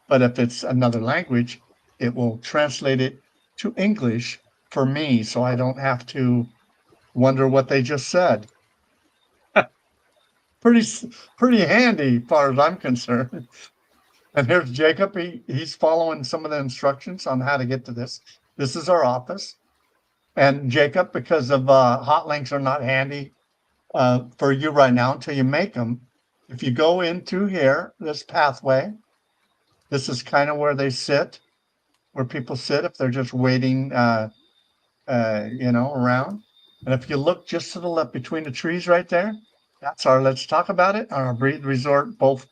But if it's another language, it will translate it to English for me, so I don't have to wonder what they just said. pretty handy, as far as I'm concerned. And here's Jacob. He's following some of the instructions on how to get to this. This is our office. And Jacob, because of hot links are not handy for you right now until you make them. If you go in through here, this pathway, this is kind of where they sit, where people sit if they're just waiting, around. And if you look just to the left between the trees right there, that's our Let's Talk About It, our Breathe Resort. Both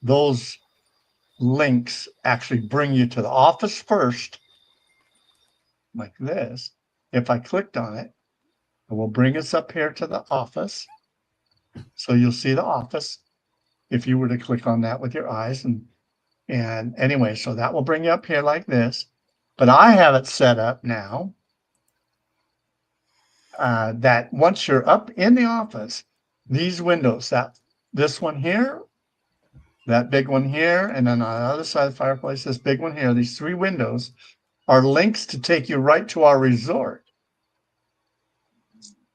those links actually bring you to the office first, like this. If I clicked on it, it will bring us up here to the office. So you'll see the office if you were to click on that with your eyes. And anyway, so that will bring you up here like this. But I have it set up now that once you're up in the office, these windows, this one here, that big one here, and then on the other side of the fireplace, this big one here, these three windows are links to take you right to our resort.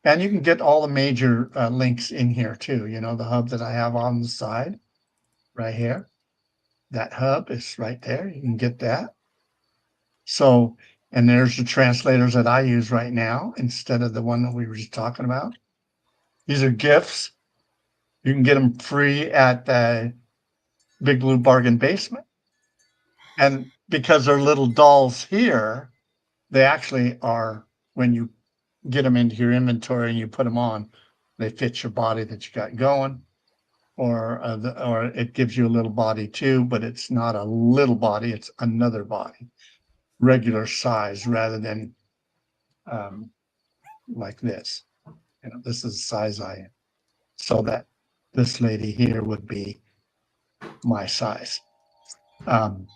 And you can get all the major links in here too. You know, the hub that I have on the side right here, that hub is right there. You can get that. So, and there's the translators that I use right now instead of the one that we were just talking about. These are gifts. You can get them free at the Big Blue Bargain Basement. And because they're little dolls here, they actually are, when you get them into your inventory and you put them on, they fit your body that you got going, or it gives you a little body too, but it's not a little body, it's another body, regular size rather than like this. You know, this is the size I am. So that this lady here would be my size. And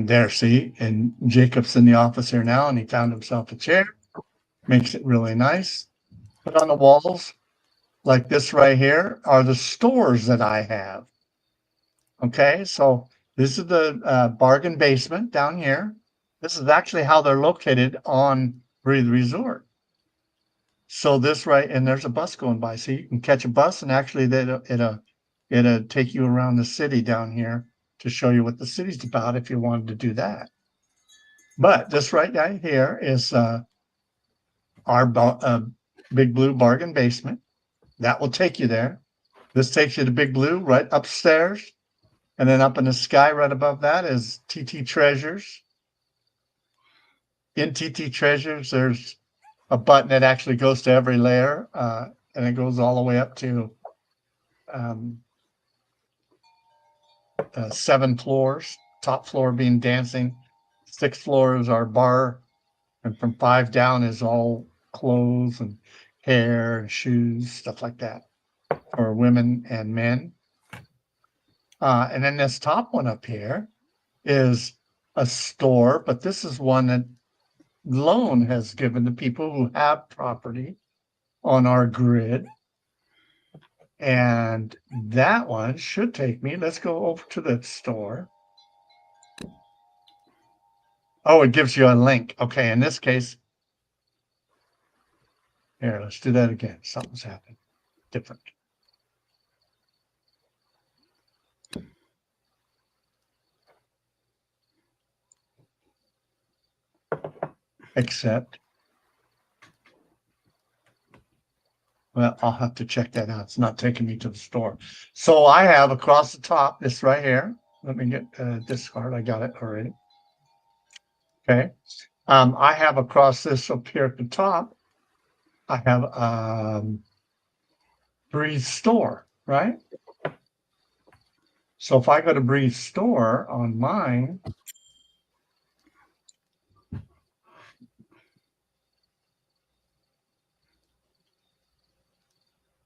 there, see, and Jacob's in the office here now, and he found himself a chair. Makes it really nice. But on the walls, like this right here, are the stores that I have. Okay, so this is the bargain basement down here. This is actually how they're located on Breathe Resort. So this right, and there's a bus going by, so you can catch a bus, and actually it'll it'd take you around the city down here to show you what the city's about if you wanted to do that. But this right down here is our Big Blue bargain basement. That will take you there. This takes you to Big Blue right upstairs. And then up in the sky right above that is TT Treasures. In TT Treasures, there's a button that actually goes to every layer, and it goes all the way up to 7 floors. Top floor being dancing, 6th floor is our bar, and from 5 down is all clothes and hair and shoes, stuff like that, for women and men. And then this top one up here is a store, but this is one that loan has given to people who have property on our grid. And that one should take me, let's go over to the store. Oh, it gives you a link. Okay, in this case, here, let's do that again. Something's happened different. Except, well, I'll have to check that out. It's not taking me to the store. So I have across the top, this right here. Let me get this card. I got it already. Okay. I have across this up here at the top, I have Breathe Store, right? So if I go to Breathe Store on mine,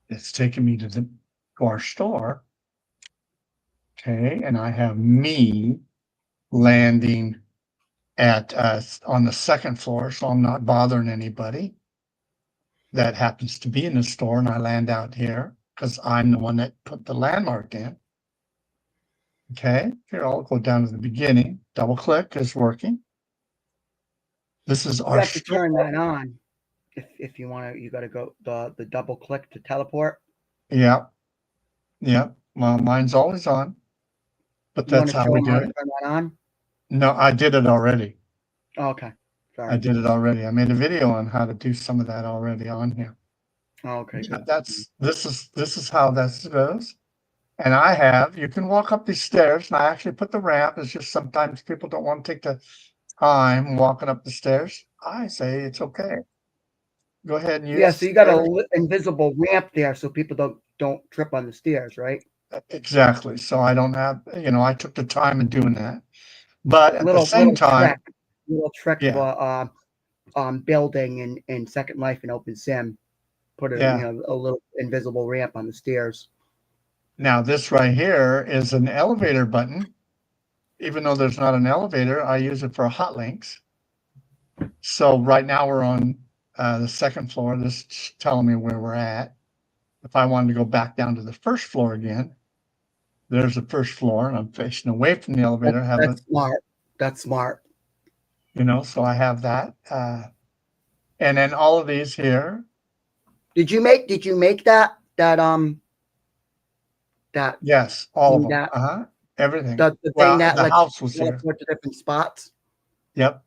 it's taking me to our store. Okay, and I have me landing at on the 2nd floor, so I'm not bothering anybody that happens to be in the store, and I land out here because I'm the one that put the landmark in. Okay, here I'll go down to the beginning. Double click is working. This is You our have to turn that on if you want to. You got to go the double click to teleport. Yeah, yeah. Well, mine's always on, but You want that's to how show we them do how to it. turn that on? No, I did it already. Oh, okay, sorry. I did it already. I made a video on how to do some of that already on here. Oh, okay, Yeah, good. this is how this goes. And I have, you can walk up these stairs, and I actually put the ramp. It's just sometimes people don't want to take the time walking up the stairs. I say it's okay. Go ahead and use Yeah, so you got stairs. a invisible ramp there, so people don't trip on the stairs, right? Exactly. So I don't have, I took the time in doing that. But at the Little same time, little trick yeah, for building in Second Life and Open Sim. Put yeah. a little invisible ramp on the stairs. Now this right here is an elevator button. Even though there's not an elevator, I use it for hot links. So right now we're on the 2nd floor. This is telling me where we're at. If I wanted to go back down to the 1st floor again, there's the 1st floor, and I'm facing away from the elevator. That's smart. That's smart. So I have that. And then all of these here. Did you make that Yes, all of them. that Everything. the thing Well, that the lets house you was here. teleport to different spots? Yep.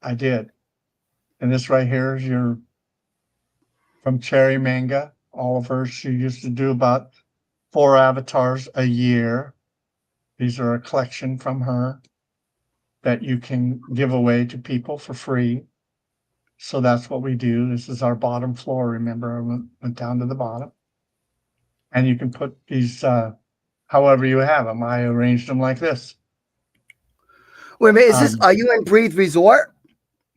I did. And this right here is from Cherry Manga. All of her, she used to do about 4 avatars a year. These are a collection from her that you can give away to people for free. So that's what we do. This is our bottom floor. Remember, I went down to the bottom. And you can put these however you have them. I arranged them like this. Wait a minute, are you in Breathe Resort?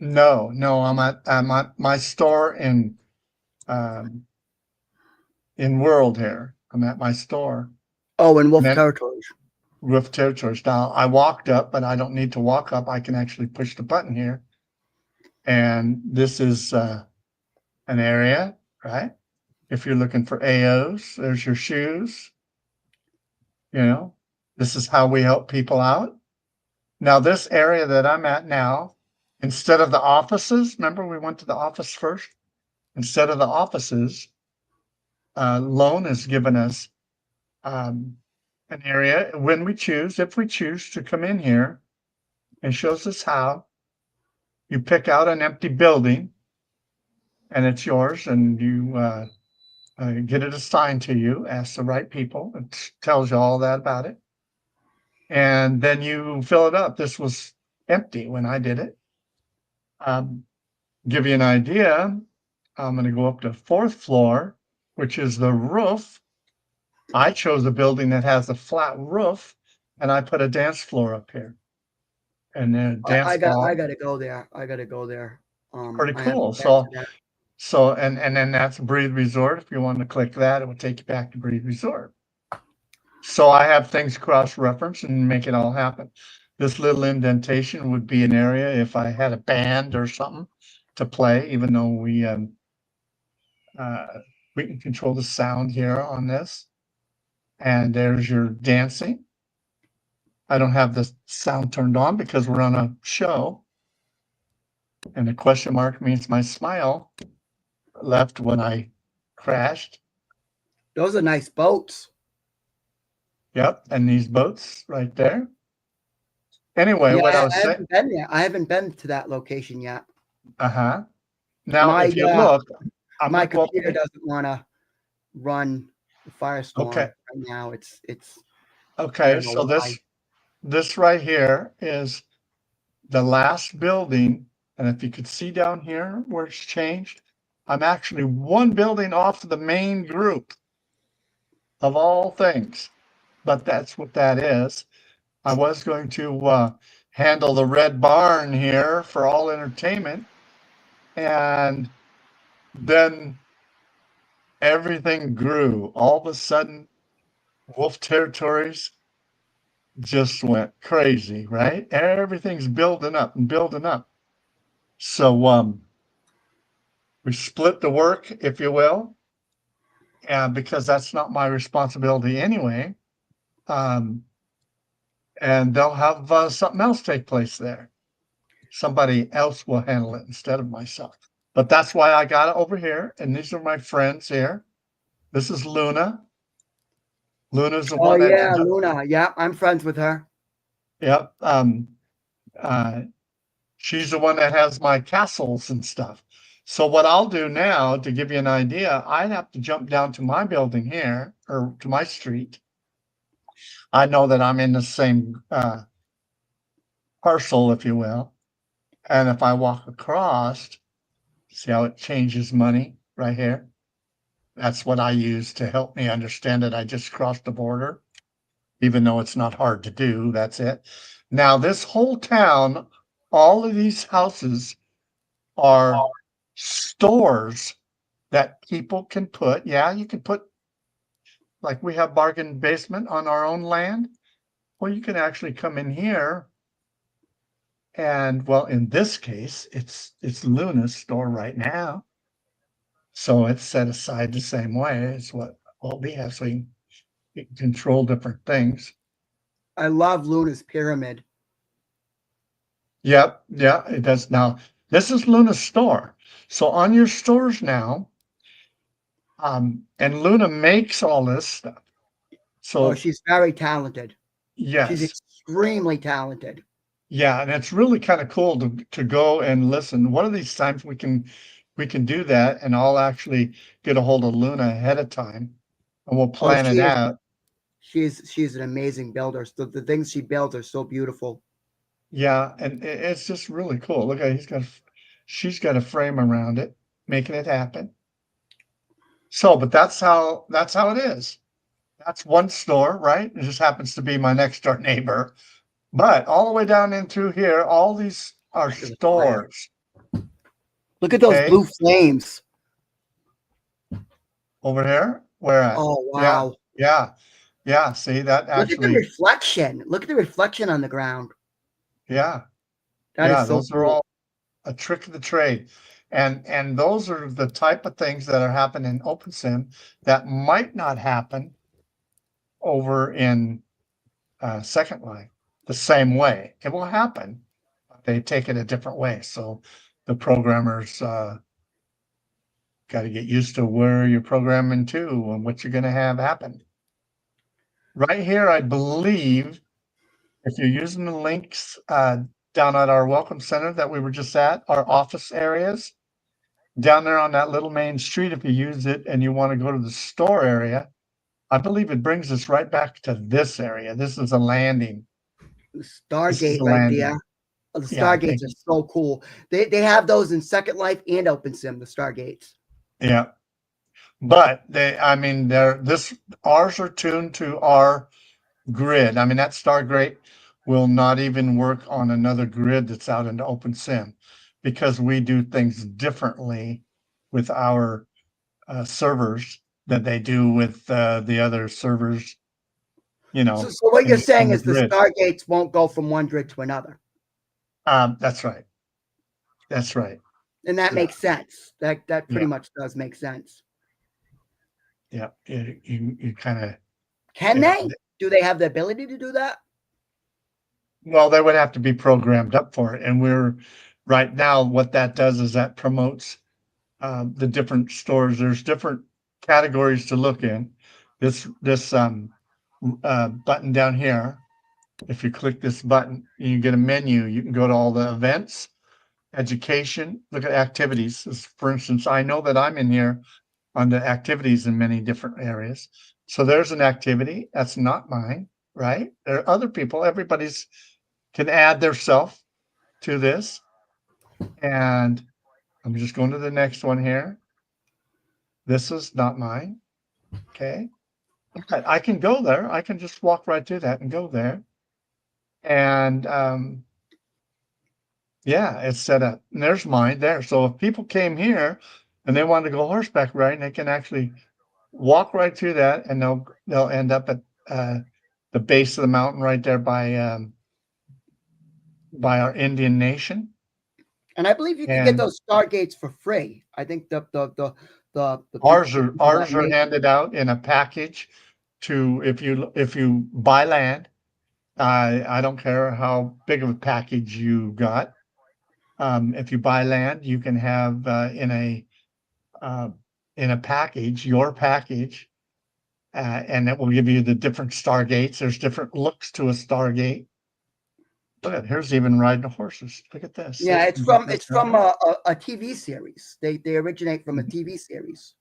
No, I'm at my store in World here. I'm at my store. Oh, in Wolf Territories. Wolf Territories. Now I walked up, but I don't need to walk up. I can actually push the button here. And this is an area, right? If you're looking for AOs, there's your shoes. This is how we help people out. Now, this area that I'm at now, instead of the offices, remember we went to the office first? Instead of the offices, loan has given us an area when we choose, if we choose to come in here, and shows us how. You pick out an empty building, and it's yours, and you get it assigned to you. Ask the right people. It tells you all that about it, and then you fill it up. This was empty when I did it. Give you an idea. I'm going to go up to 4th floor, which is the roof. I chose a building that has a flat roof, and I put a dance floor up here. And then dance I floor, gotta go there. I gotta go there. pretty I haven't cool. been to that. And then that's Breathe Resort. If you want to click that, it will take you back to Breathe Resort. So I have things cross-reference and make it all happen. This little indentation would be an area if I had a band or something to play, even though we can control the sound here on this. And there's your dancing. I don't have the sound turned on because we're on a show. And the question mark means my smile left when I crashed. Those are nice boats. Yep. And these boats right there. Anyway, Yeah, what I I was saying, haven't been there. I haven't been to that location yet. Now, My if you look, I'm my going to go up computer here. doesn't want to run the Firestorm Okay. right now. It's I Okay. don't know So why. this right here is the last building. And if you could see down here where it's changed, I'm actually one building off of the main group of all things. But that's what that is. I was going to handle the red barn here for all entertainment. And then everything grew. All of a sudden, Wolf Territories just went crazy, right? Everything's building up and building up. So we split the work, if you will, and because that's not my responsibility anyway. Um, and they'll have something else take place there. Somebody else will handle it instead of myself. But that's why I got it over here. And these are my friends here. This is Luna. Luna's the Oh one that, yeah, Luna. Yeah, I'm friends with her. yep. Uh, she's the one that has my castles and stuff. So what I'll do now to give you an idea, I'd have to jump down to my building here or to my street. I know that I'm in the same parcel, if you will. And if I walk across, see how it changes money right here? That's what I use to help me understand that I just crossed the border, even though it's not hard to do. That's it. Now, this whole town, all of these houses are stores that people can put. Yeah, you can put, like we have bargain basement on our own land. Well, you can actually come in here and, well, in this case, it's Luna's store right now. So it's set aside the same way as what we have. So you can control different things. I love Luna's pyramid. Yep, yeah, it does. Now, this is Luna's store. So on your stores now, and Luna makes all this stuff. Oh, So she's very talented. She's yes, extremely talented. yeah, and it's really kind of cool to go and listen. One of these times we can do that, and I'll actually get a hold of Luna ahead of time, and we'll Oh, plan it out. she's an amazing builder. So the things she builds are so beautiful. Yeah, and it's just really cool. Look at she's got a frame around it, making it happen. So, but that's how it is. That's one store, right? It just happens to be my next door neighbor. But all the way down into here, all these are Look at the fire. stores. Look at those Okay, blue flames. over here. Where at? Oh Yeah, wow. yeah. See that Look at the actually? reflection. Look at the reflection on the ground. Yeah, That is yeah. so Those are cool. all a trick of the trade, and those are the type of things that are happening in OpenSim that might not happen over in Second Life the same way. It will happen. But they take it a different way. So the programmers got to get used to where you're programming to and what you're going to have happen. Right here, I believe, if you're using the links down at our welcome center that we were just at, our office areas, down there on that little main street, if you use it and you want to go to the store area, I believe it brings us right back to this area. This is a landing. The This is Stargate a right landing. there. Oh, the Yeah, I Stargates think, are so cool. They have those in Second Life and OpenSim, the Stargates. yeah. But ours are tuned to our grid. I mean, that Stargate will not even work on another grid that's out into OpenSim because we do things differently with our servers than they do with the other servers, So what you're in saying the is the grid. Stargates won't go from one grid to another. That's right. That's right. And that Yeah. makes sense. That pretty Yeah. much does make sense. Yeah. You kind of, Can yeah. they? Do they have the ability to do that? Well, they would have to be programmed up for it. And right now, what that does is that promotes the different stores. There's different categories to look in. This button down here, if you click this button, you get a menu. You can go to all the events, education, look at activities. For instance, I know that I'm in here on the activities in many different areas. So there's an activity that's not mine, right? There are other people. Everybody's can add their self to this. And I'm just going to the next one here. This is not mine. Okay. But I can go there. I can just walk right through that and go there. And yeah, it's set up. And there's mine there. So if people came here and they wanted to go horseback riding, they can actually walk right through that, and they'll end up at the base of the mountain right there by our Indian nation. And I believe you can get those Stargates for free. I think the ours people are handed out in a package to if you buy land. I don't care how big of a package you got. If you buy land, you can have in a package, your package, and it will give you the different Stargates. There's different looks to a Stargate. Look at here's even riding the horses. Look at this. Yeah, it's from a TV series. They originate from a TV series.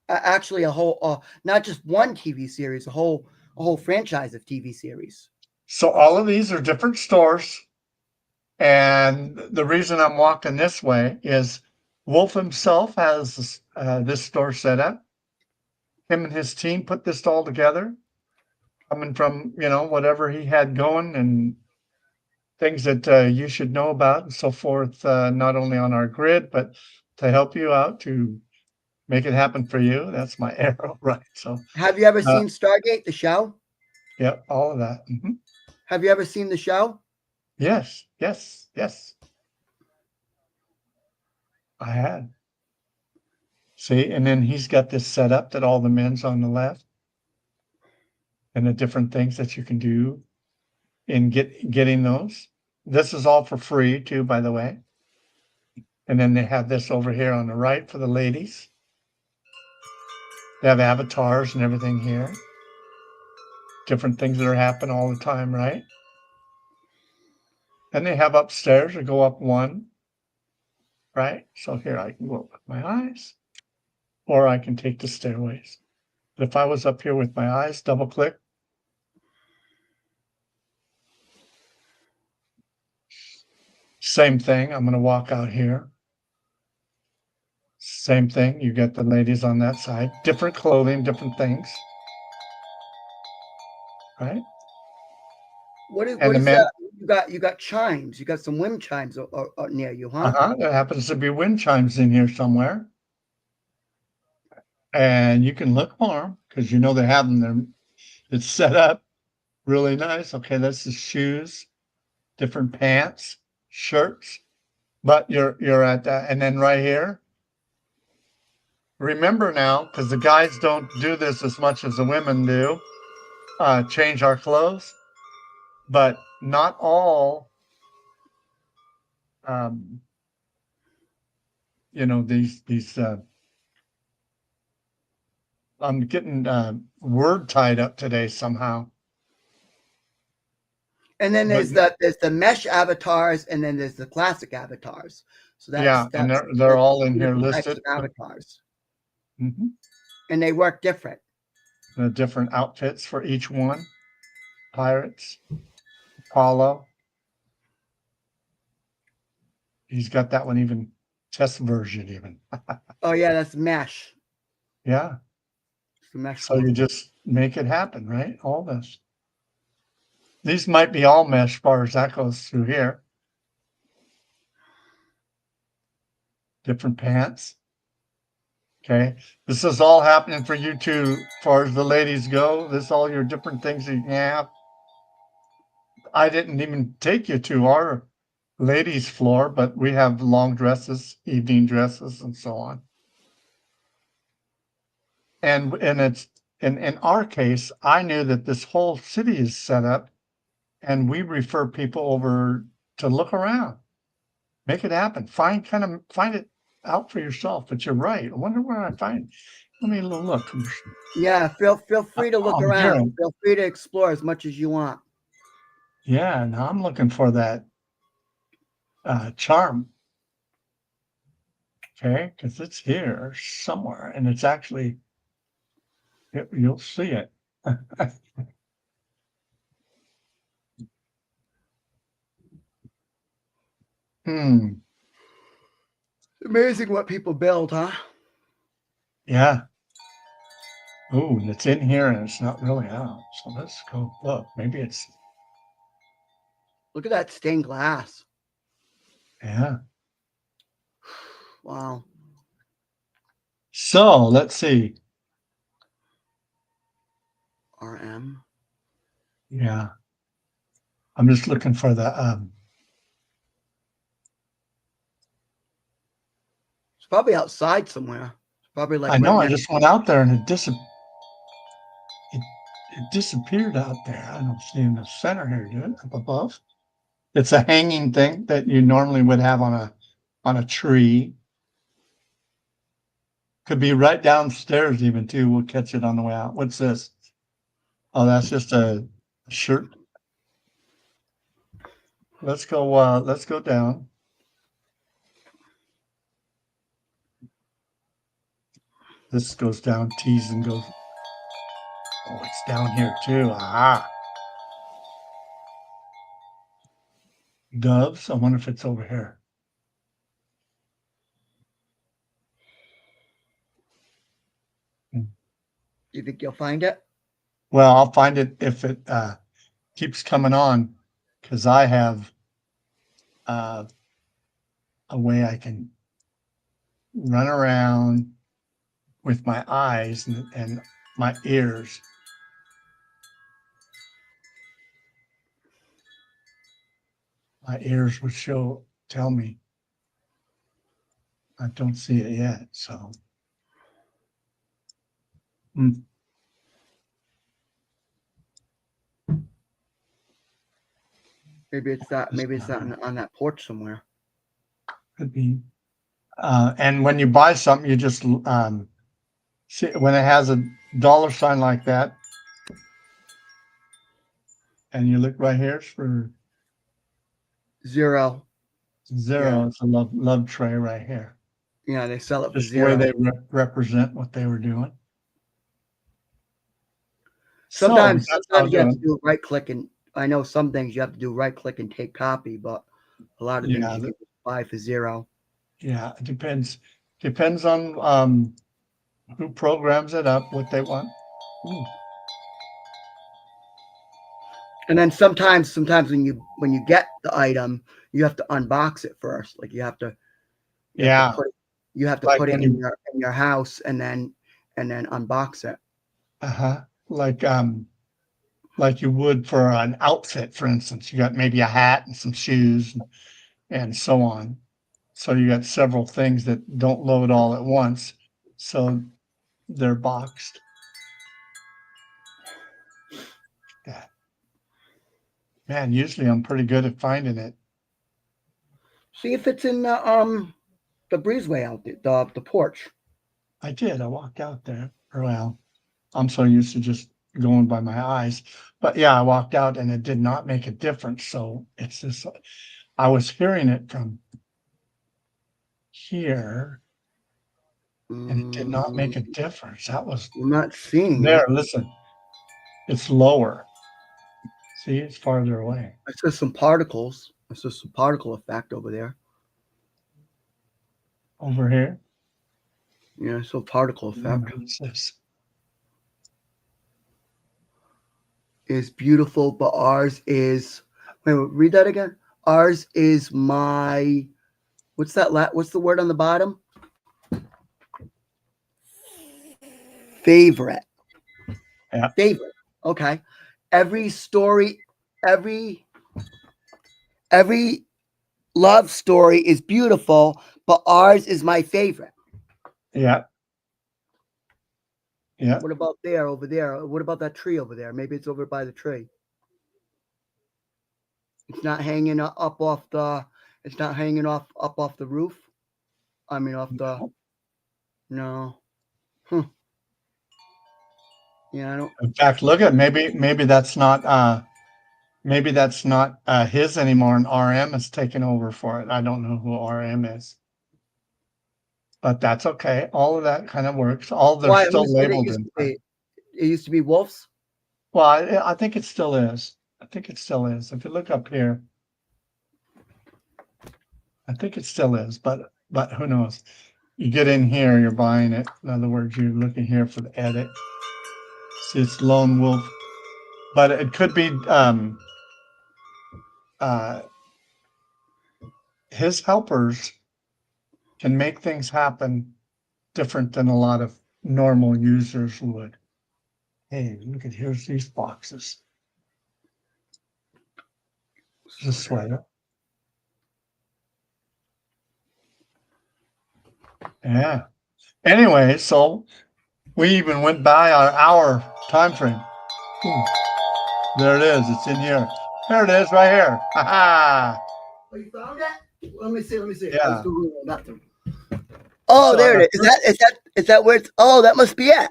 Actually, a whole not just one TV series, a whole franchise of TV series. So all of these are different stores, and the reason I'm walking this way is Wolf himself has this store set up. Him and his team put this all together, coming from whatever he had going and things that you should know about and so forth, not only on our grid, but to help you out to make it happen for you. That's my arrow, right? So, have you ever seen Stargate, the show? Yeah, all of that. Mm-hmm. Have you ever seen the show? Yes, yes, yes. I had. See, and then he's got this set up that all the men's on the left and the different things that you can do in getting those. This is all for free too, by the way. And then they have this over here on the right for the ladies. They have avatars and everything here. Different things that are happening all the time, right? And they have upstairs or go up one, right? So here I can go up with my eyes, or I can take the stairways. But if I was up here with my eyes, double click. Same thing. I'm going to walk out here. Same thing. You get the ladies on that side. Different clothing, different things. Right? What is And the is men, that? You got chimes. You got some wind chimes near you, huh? there happens to be wind chimes in here somewhere. And you can look for them because they have them there. It's set up really nice. Okay, this is shoes, different pants, shirts. But you're at that, and then right here. Remember now, because the guys don't do this as much as the women do, change our clothes, but not all. these I'm getting word tied up today somehow. And then But there's the mesh avatars, and then there's the classic avatars. So yeah, and that's they're all in two here different types listed. of avatars, Mhm. and they work different. The different outfits for each one. Pirates, Apollo. He's got that one even test version even. Oh yeah, that's mesh. Yeah. It's the mesh So one. you just make it happen, right? All this. These might be all mesh as far as that goes through here. Different pants. Okay. This is all happening for you too, as far as the ladies go. This is all your different things that you can have. I didn't even take you to our ladies floor, but we have long dresses, evening dresses, and so on. And it's in our case, I knew that this whole city is set up, and we refer people over to look around, make it happen, find it out for yourself. But you're right. I wonder where I find. Let me look. Yeah, feel free to look Oh, here. around. Feel free to explore as much as you want. Yeah, now I'm looking for that charm. Okay, because it's here somewhere, and it's actually you'll see it. Hmm. Amazing what people build, huh? Yeah. Oh, and it's in here and it's not really out. So let's go look. Maybe it's Look at that stained glass. yeah. Wow. So let's see. RM. Yeah. I'm just looking for the It's probably outside somewhere. It's probably like I right know I next. just went out there and it disappeared out there. I don't see in the center here, dude, up above. It's a hanging thing that you normally would have on a tree. Could be right downstairs even too. We'll catch it on the way out. What's this? Oh, that's just a shirt. Let's go down. This goes down, tees and goes. Oh, it's down here too. Ah. Doves. I wonder if it's over here. You think you'll find it? Well, I'll find it if it keeps coming on, because I have a way I can run around with my eyes and my ears. My ears would tell me. I don't see it yet, so. Maybe it's that. Maybe it's that on that porch somewhere. Could be. And when you buy something, you just see when it has a dollar sign like that, and you look right here for Zero. zero. Yeah. It's a love tray right here. Yeah, they sell it for Just the way zero. they represent what they were doing. Sometimes So that's how I'm you have to doing. do right click, and I know some things you have to do right click and take copy, but a lot of things Yeah, you can buy for zero. yeah. It depends on who programs it up, what they want. Ooh. And then sometimes when you get the item, you have to unbox it first. Like you have to Yeah, like put it when you in your house and then unbox it. like like you would for an outfit, for instance. You got maybe a hat and some shoes and so on. So you got several things that don't load all at once. So they're boxed. Yeah. Man, usually I'm pretty good at finding it. See if it's in the the breezeway out there, the porch. I did. I walked out there. Well, I'm so used to just going by my eyes. But yeah, I walked out and it did not make a difference. So it's just, I was hearing it from here and it did not make a difference. That was I'm not seeing there. it. Listen, it's lower. See, it's farther away. It's just some particles. It's just some particle effect over there. Over here. Yeah, so particle effect What's this? is beautiful, but ours is. Wait, read that again. Ours is my. What's that? What's the word on the bottom? Favorite. Yeah. Favorite. Okay. Every story, every love story is beautiful, but ours is my favorite. Yeah. Yeah. What about there, over there? What about that tree over there? Maybe it's over by the tree. It's not hanging up off the. It's not hanging up off the roof. I mean, off the. No. Yeah, I don't. In fact, look at maybe that's not his anymore and RM is taking over for it. I don't know who RM is. But that's okay. All of that kind of works. All they're Why? still Whose did it labeled used in to front. be? It used to be Wolf's. Well, I think it still is. I think it still is. If you look up here, I think it still is, but who knows? You get in here, you're buying it. In other words, you're looking here for the edit. See, it's Lone Wolf, but it could be his helpers can make things happen different than a lot of normal users would. Hey, look at here's these boxes. It's a sweater. Yeah. Anyway, so we even went by our hour time frame. Ooh, there it is. It's in here. There it is, right here. Ha ha. Oh, you found it? Let me see. Yeah. Let's go to the bathroom. Oh, So there on it the is. Is that where it's? Oh, that must be it.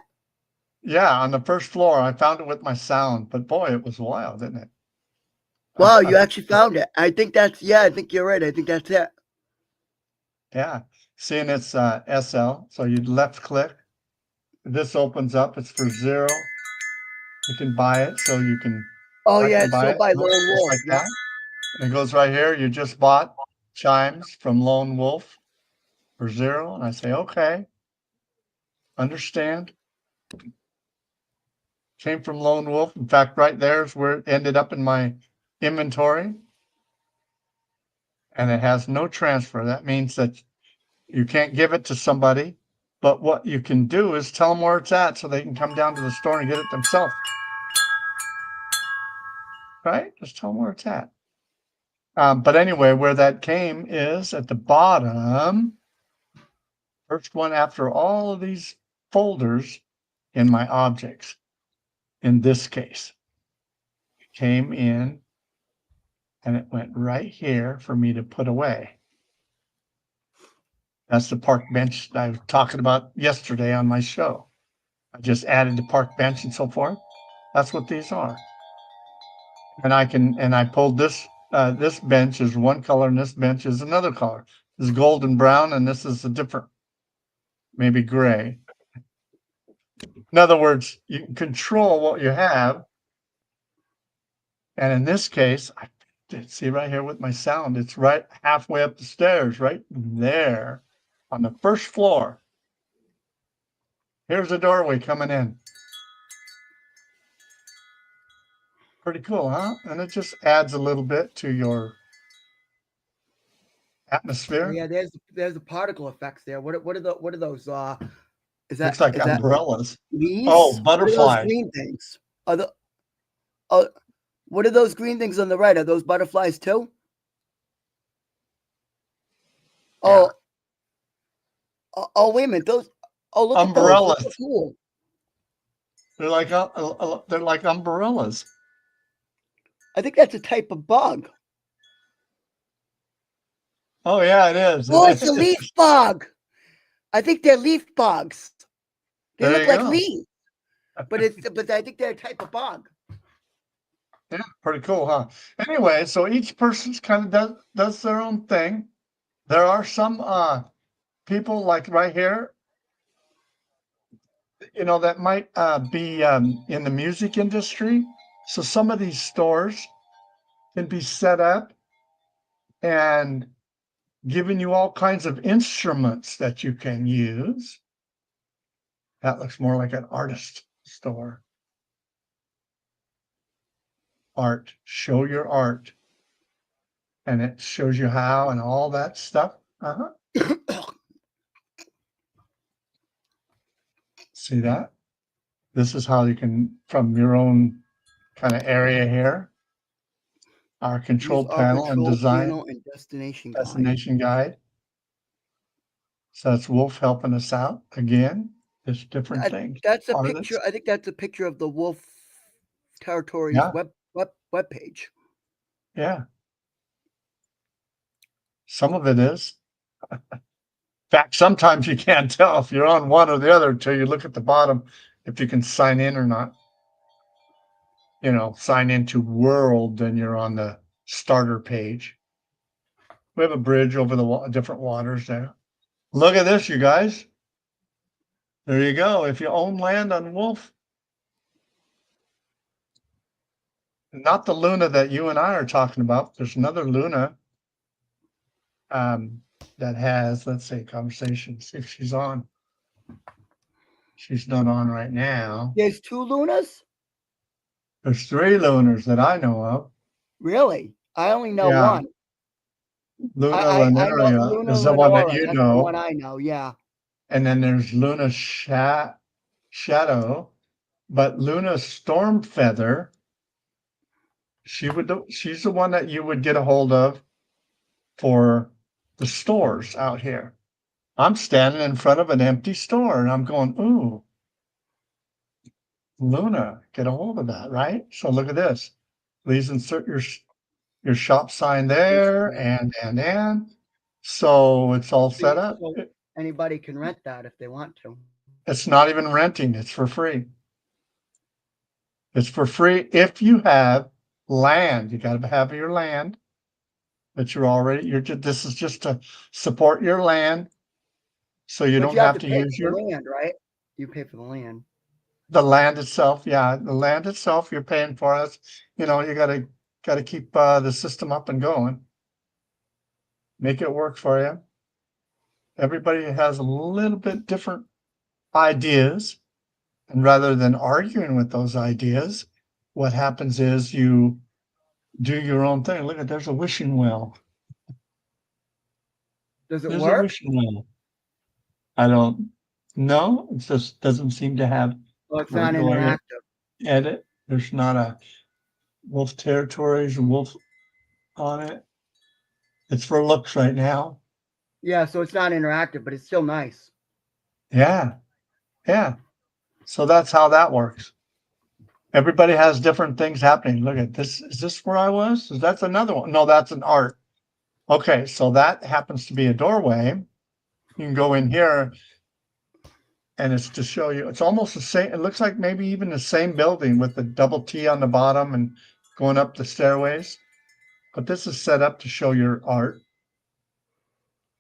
Yeah, on the first floor. I found it with my sound, but boy, it was wild, didn't it? Wow, you actually found it. I think that's. Yeah, I think you're right. I think that's it. Yeah. Seeing it's SL, so you left click. This opens up. It's for 0. You can buy it, so you can. Oh I yeah, can it's buy sold it by just Lone Wolf. like Yeah. that. And it goes right here. You just bought chimes from Lone Wolf for 0, and I say okay. Understand. Came from Lone Wolf. In fact, right there is where it ended up in my inventory. And it has no transfer. That means that you can't give it to somebody, but what you can do is tell them where it's at so they can come down to the store and get it themselves. Right? Just tell them where it's at. But anyway, where that came is at the bottom. First one after all of these folders in my objects. In this case, it came in and it went right here for me to put away. That's the park bench I was talking about yesterday on my show. I just added the park bench and so forth. That's what these are. And I pulled this, this bench is one color and this bench is another color. This is golden brown and this is a different, maybe gray. In other words, you can control what you have. And in this case, I see right here with my sound, it's right halfway up the stairs, right there on the first floor. Here's the doorway coming in. Pretty cool, huh? And it just adds a little bit to your Oh, atmosphere. yeah, there's the particle effects there. What are those? Is Looks that like umbrellas. leaves? Oh, What are butterflies. those green things? Are the what are those green things on the right? Are those butterflies too? Yeah. Oh, wait a minute. Those. Oh, look at those. Umbrellas. Those are cool. They're like umbrellas. I think that's a type of bug. Oh yeah, it is. Oh, It it's a is. leaf bug. I think they're leaf bugs. They There look you like go. leaves, but I think they're a type of bug. Yeah, pretty cool, huh? Anyway, so each person's kind of does their own thing. There are some people like right here, that might be in the music industry. So some of these stores can be set up and giving you all kinds of instruments that you can use. That looks more like an artist store. Art, show your art. And it shows you how and all that stuff. See that? This is how you can, from your own kind of area here, our Use control our panel and control design panel and destination guide. destination guide. So that's Wolf helping us out again. There's different things. That's a Artists. picture. I think that's a picture of the Wolf Territories Yeah, web page. yeah. Some of it is. In fact, sometimes you can't tell if you're on one or the other until you look at the bottom if you can sign in or not. Sign into World, then you're on the starter page. We have a bridge over the different waters there. Look at this, you guys. There you go. If you own land on Wolf, not the Luna that you and I are talking about. There's another Luna that has, let's say, conversation. See if she's on. She's not on right now. There's 2 Lunas? There's 3 Lunas that I know of. Really? I only know Yeah. one. Luna I know Lunaria Luna is the one that Lenora. you That's the one know. I know. Yeah. And then there's Luna Shadow, but Luna Stormfeather, she's the one that you would get a hold of for the stores out here. I'm standing in front of an empty store and I'm going, ooh, Luna, get a hold of that, right? So look at this. Please insert your shop sign there and. So it's all set up. So anybody can rent that if they want to. It's not even renting, it's for free. It's for free if you have land. You got to have your land that this is just to support your land. So you But don't you have have to to pay use for the land, right? You pay for the land. the land itself. Yeah, the land itself you're paying for us. You gotta keep the system up and going. Make it work for you. Everybody has a little bit different ideas. And rather than arguing with those ideas, what happens is you do your own thing. Look at, there's a wishing well. Does it There's a work? wishing well. I don't know. It just doesn't seem to have. Well, it's Let me not go ahead, interactive. edit. There's not a Wolf Territories and Wolf on it. It's for looks right now. Yeah, so it's not interactive, but it's still nice. Yeah. Yeah. So that's how that works. Everybody has different things happening. Look at this. Is this where I was? That's another one. No, that's an art. Okay, so that happens to be a doorway. You can go in here and it's to show you. It's almost the same. It looks like maybe even the same building with the double T on the bottom and going up the stairways. But this is set up to show your art.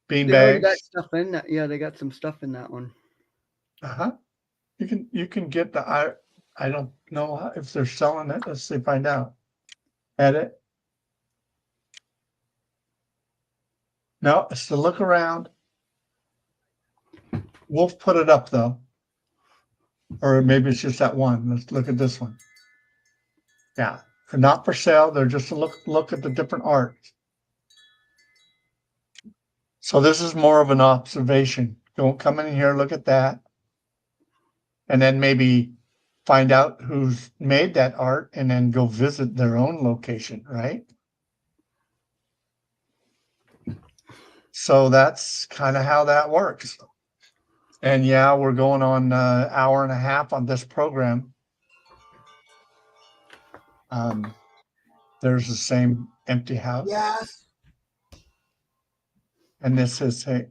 Bean They've already got bags. stuff in that. Yeah, they got some stuff in that one. Uh-huh. You can get the art. I don't know if they're selling it. Let's see, find out. Edit. No, it's to look around. Wolf put it up though. Or maybe it's just that one. Let's look at this one. Yeah. They're not for sale. They're just to look at the different art. So this is more of an observation. Don't come in here, look at that. And then maybe find out who's made that art and then go visit their own location, right? So that's kind of how that works. And yeah, we're going on an hour and a half on this program. There's the same empty house. Yes. And this is, hey,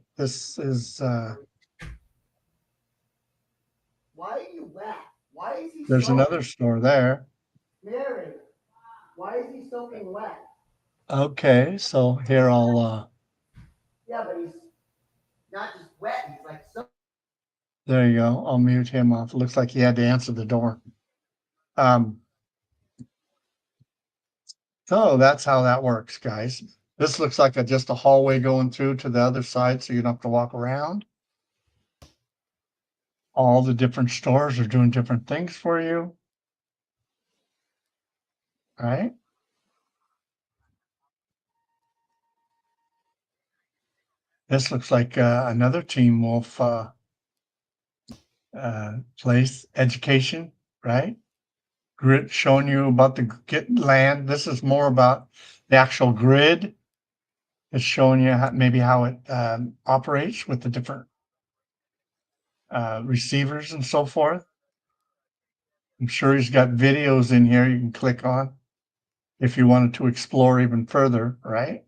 Why are you wet? Why is he there's soaking? another store there. Mary, why is he soaking wet? Okay, so here Yeah, but he's not just wet, he's like so. there you go. I'll mute him off. Looks like he had to answer the door. So that's how that works, guys. This looks like just a hallway going through to the other side, so you don't have to walk around. All the different stores are doing different things for you. All right. This looks like another Team Wolf place, education, right? Grid showing you about the get land. This is more about the actual grid. It's showing you maybe how it operates with the different receivers and so forth. I'm sure he's got videos in here you can click on if you wanted to explore even further, right?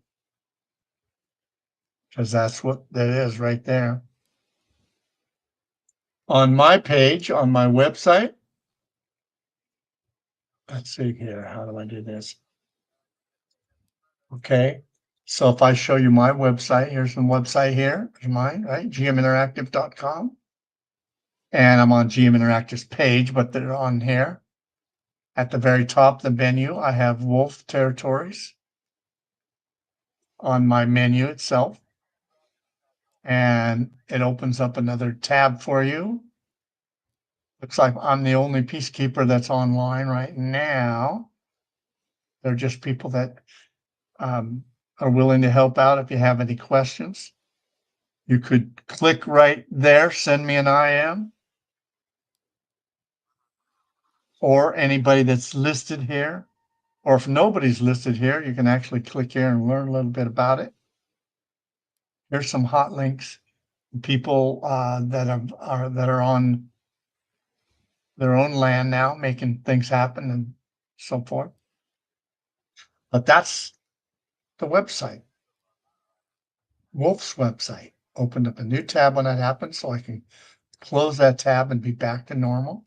Because that's what that is right there. On my page, on my website, let's see here, how do I do this? Okay, so if I show you my website, here's the website here, here's mine, right? GMinteractive.com. And I'm on GMinteractive's page, but they're on here. At the very top of the menu, I have Wolf Territories on my menu itself. And it opens up another tab for you. Looks like I'm the only peacekeeper that's online right now. They're just people that are willing to help out if you have any questions. You could click right there, send me an IM, or anybody that's listed here. Or if nobody's listed here, you can actually click here and learn a little bit about it. Here's some hot links. People that are on their own land now, making things happen and so forth. But that's the website. Wolf's website. Opened up a new tab when that happened, so I can close that tab and be back to normal.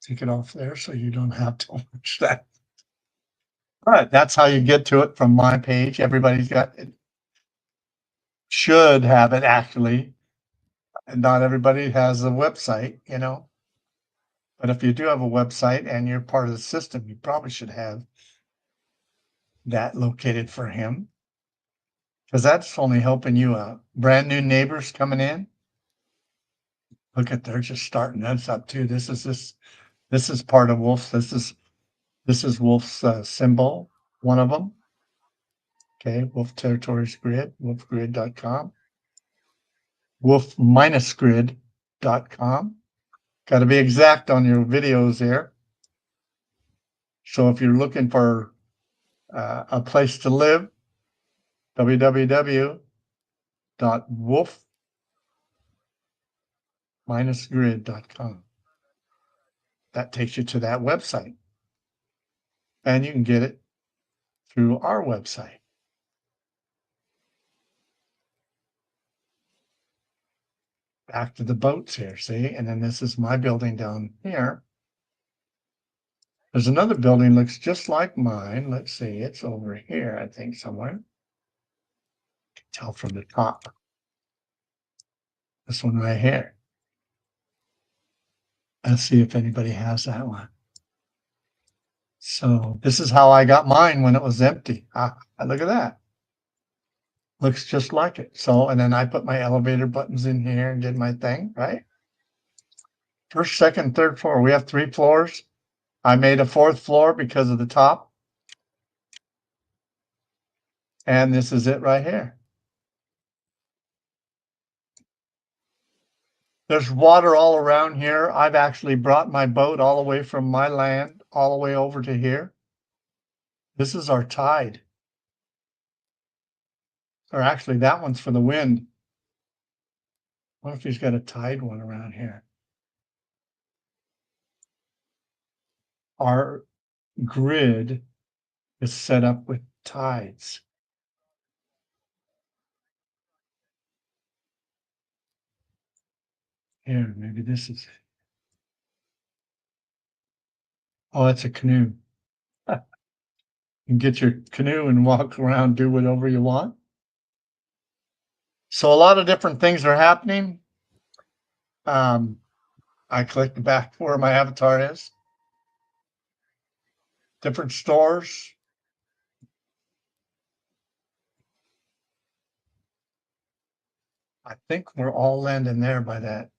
Take it off there so you don't have to watch that. All right, that's how you get to it from my page. Everybody's got it. Should have it actually. And not everybody has a website, you know. But if you do have a website and you're part of the system, you probably should have that located for him. Because that's only helping you out. Brand new neighbors coming in. Look at they're just starting us up too. This is part of Wolf's. This is Wolf's symbol, one of them. Okay, Wolf Territories Grid, wolfgrid.com. Wolf-grid.com. Got to be exact on your videos here. So if you're looking for a place to live, www.wolf-grid.com. That takes you to that website. And you can get it through our website. Back to the boats here, see? And then this is my building down here. There's another building looks just like mine. Let's see, it's over here, I think, somewhere. Tell from the top. This one right here. Let's see if anybody has that one. So this is how I got mine when it was empty. Look at that. Looks just like it. So, and then I put my elevator buttons in here and did my thing, right? First, second, third floor. We have 3 floors. I made a 4th floor because of the top. And this is it right here. There's water all around here. I've actually brought my boat all the way from my land all the way over to here. This is our tide. Or actually, that one's for the wind. What if he's got a tide one around here? Our grid is set up with tides. Here, maybe this is it. Oh, it's a canoe. You can get your canoe and walk around, do whatever you want. So a lot of different things are happening. I clicked back where my avatar is. Different stores. I think we're all landing there by that.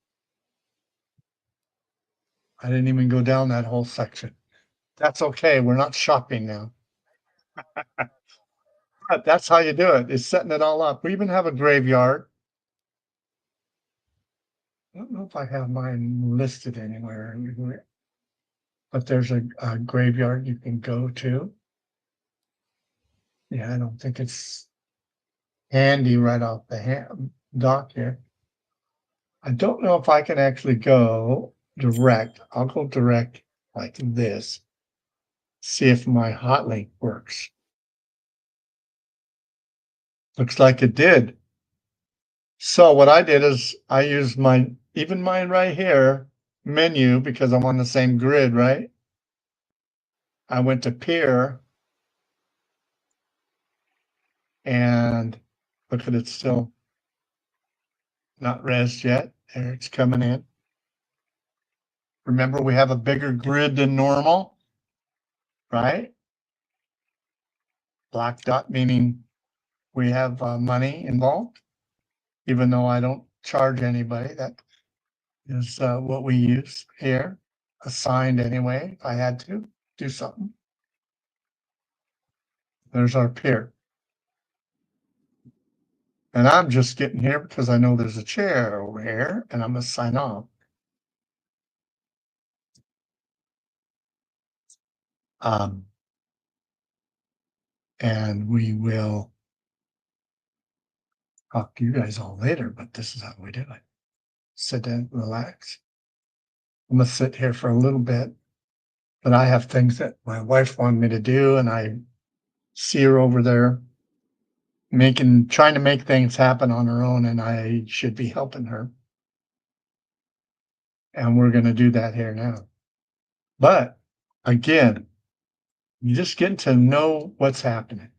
I didn't even go down that whole section. That's okay. We're not shopping now. But that's how you do it. It's setting it all up. We even have a graveyard. I don't know if I have mine listed anywhere, but there's a graveyard you can go to. Yeah, I don't think it's handy right off the dock here. I don't know if I can actually go direct. I'll go direct like this. See if my hotlink works. Looks like it did. So what I did is I used mine right here, menu, because I'm on the same grid, right? I went to peer and look at it, still not res yet. There, it's coming in. Remember, we have a bigger grid than normal, right? Black dot meaning we have money involved, even though I don't charge anybody. That is what we use here, assigned anyway, if I had to do something. There's our peer. And I'm just getting here because I know there's a chair over here and I'm gonna sign off. And we will talk to you guys all later, but this is how we do it. Sit and relax. I'm gonna sit here for a little bit, but I have things that my wife wanted me to do, and I see her over there trying to make things happen on her own, and I should be helping her. And we're gonna do that here now. But again, you just get to know what's happening.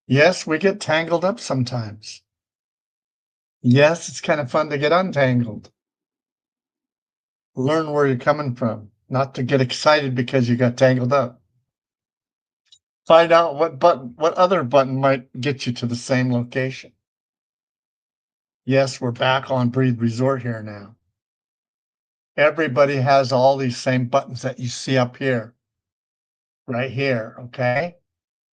Yes, we get tangled up sometimes. Yes, it's kind of fun to get untangled. Learn where you're coming from, not to get excited because you got tangled up. Find out what other button might get you to the same location. Yes, we're back on Breathe Resort here now. Everybody has all these same buttons that you see up here, right here, okay?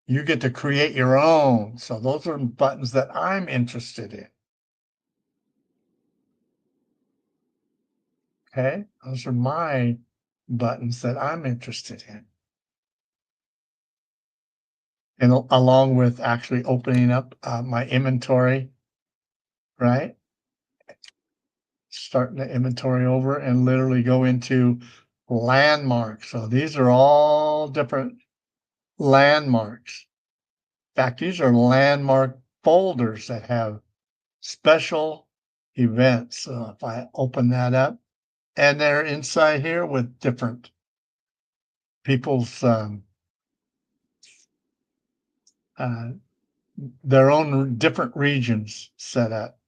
You get to create your own. So those are buttons that I'm interested in. Okay, those are my buttons that I'm interested in. And along with actually opening up my inventory, right? Starting the inventory over and literally go into landmarks. So these are all different landmarks. In fact, these are landmark folders that have special events. So if I open that up, and they're inside here with different people's their own different regions set up.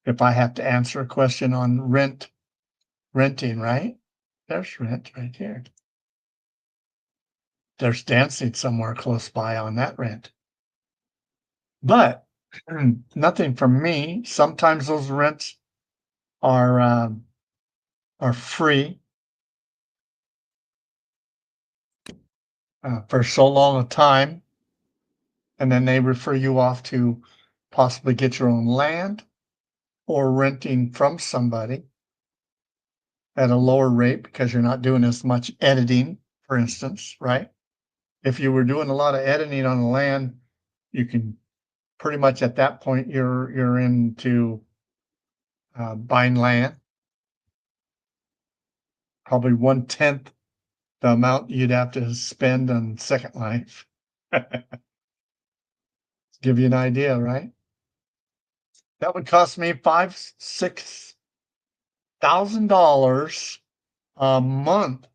If I have to answer a question on renting, right? There's rent right here. There's dancing somewhere close by on that rent. But nothing from me. Sometimes those rents are free for so long a time, and then they refer you off to possibly get your own land or renting from somebody at a lower rate because you're not doing as much editing, for instance, right? If you were doing a lot of editing on the land, you can pretty much at that point you're into buying land, probably 1/10 the amount you'd have to spend on Second Life. Give you an idea, right? That would cost me 5, 6, $1,000 a month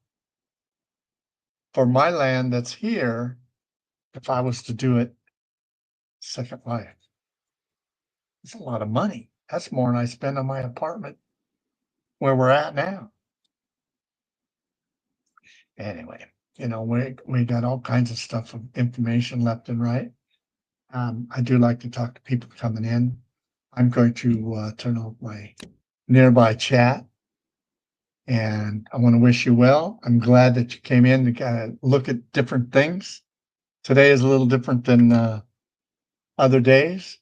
for my land that's here if I was to do it Second Life. It's a lot of money. That's more than I spend on my apartment where we're at now. Anyway, we got all kinds of stuff of information left and right. I do like to talk to people coming in. I'm going to turn off my nearby chat. And I want to wish you well. I'm glad that you came in to kind of look at different things. Today is a little different than other days,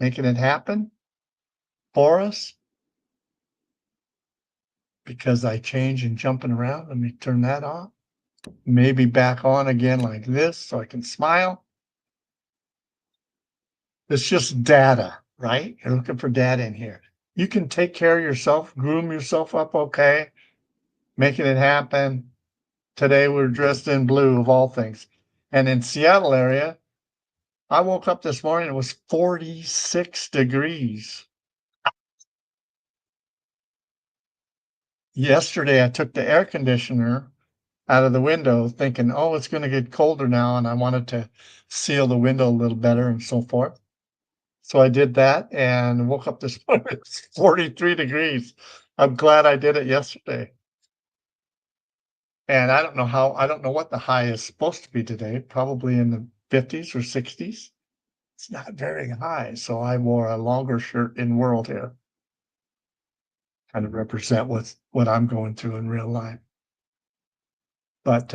making it happen for us because I change and jumping around. Let me turn that off. Maybe back on again like this so I can smile. It's just data, right? You're looking for data in here. You can take care of yourself, groom yourself up okay, making it happen. Today we're dressed in blue of all things. And in Seattle area, I woke up this morning, it was 46 degrees. Yesterday, I took the air conditioner out of the window thinking, oh, it's going to get colder now. And I wanted to seal the window a little better and so forth. So I did that and woke up this morning, it's 43 degrees. I'm glad I did it yesterday. And I don't know what the high is supposed to be today, probably in the 50s or 60s. It's not very high. So I wore a longer shirt in world here. Kind of represent what I'm going through in real life. But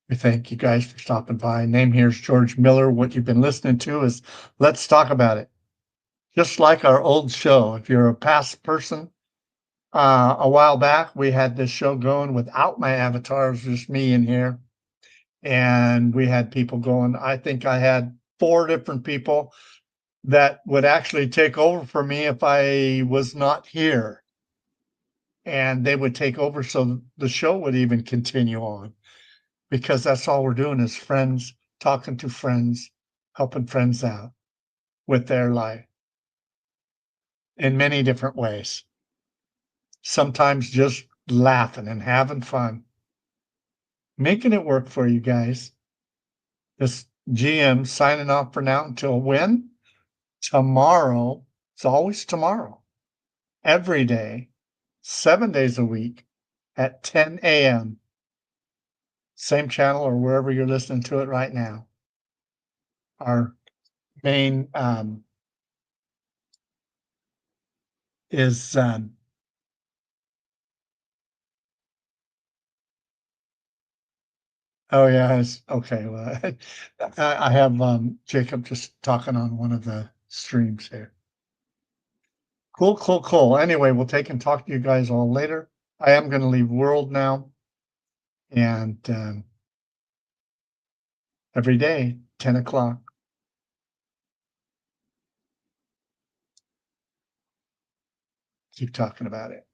we thank you guys for stopping by. Name here is George Miller. What you've been listening to is Let's Talk About It. Just like our old show. If you're a past person, a while back, we had this show going without my avatar. It was just me in here. And we had people going. I think I had 4 different people that would actually take over for me if I was not here. And they would take over so the show would even continue on, because that's all we're doing is friends talking to friends, helping friends out with their life in many different ways. Sometimes just laughing and having fun, making it work for you guys. This GM signing off for now until when? Tomorrow. It's always tomorrow. Every day, 7 days a week at 10 a.m. Same channel or wherever you're listening to it right now. Our main is oh yeah, it's okay. Well, I have Jacob just talking on one of the streams here. Cool. Anyway, we'll take and talk to you guys all later. I am going to leave world now, and every day 10 o'clock. Keep talking about it.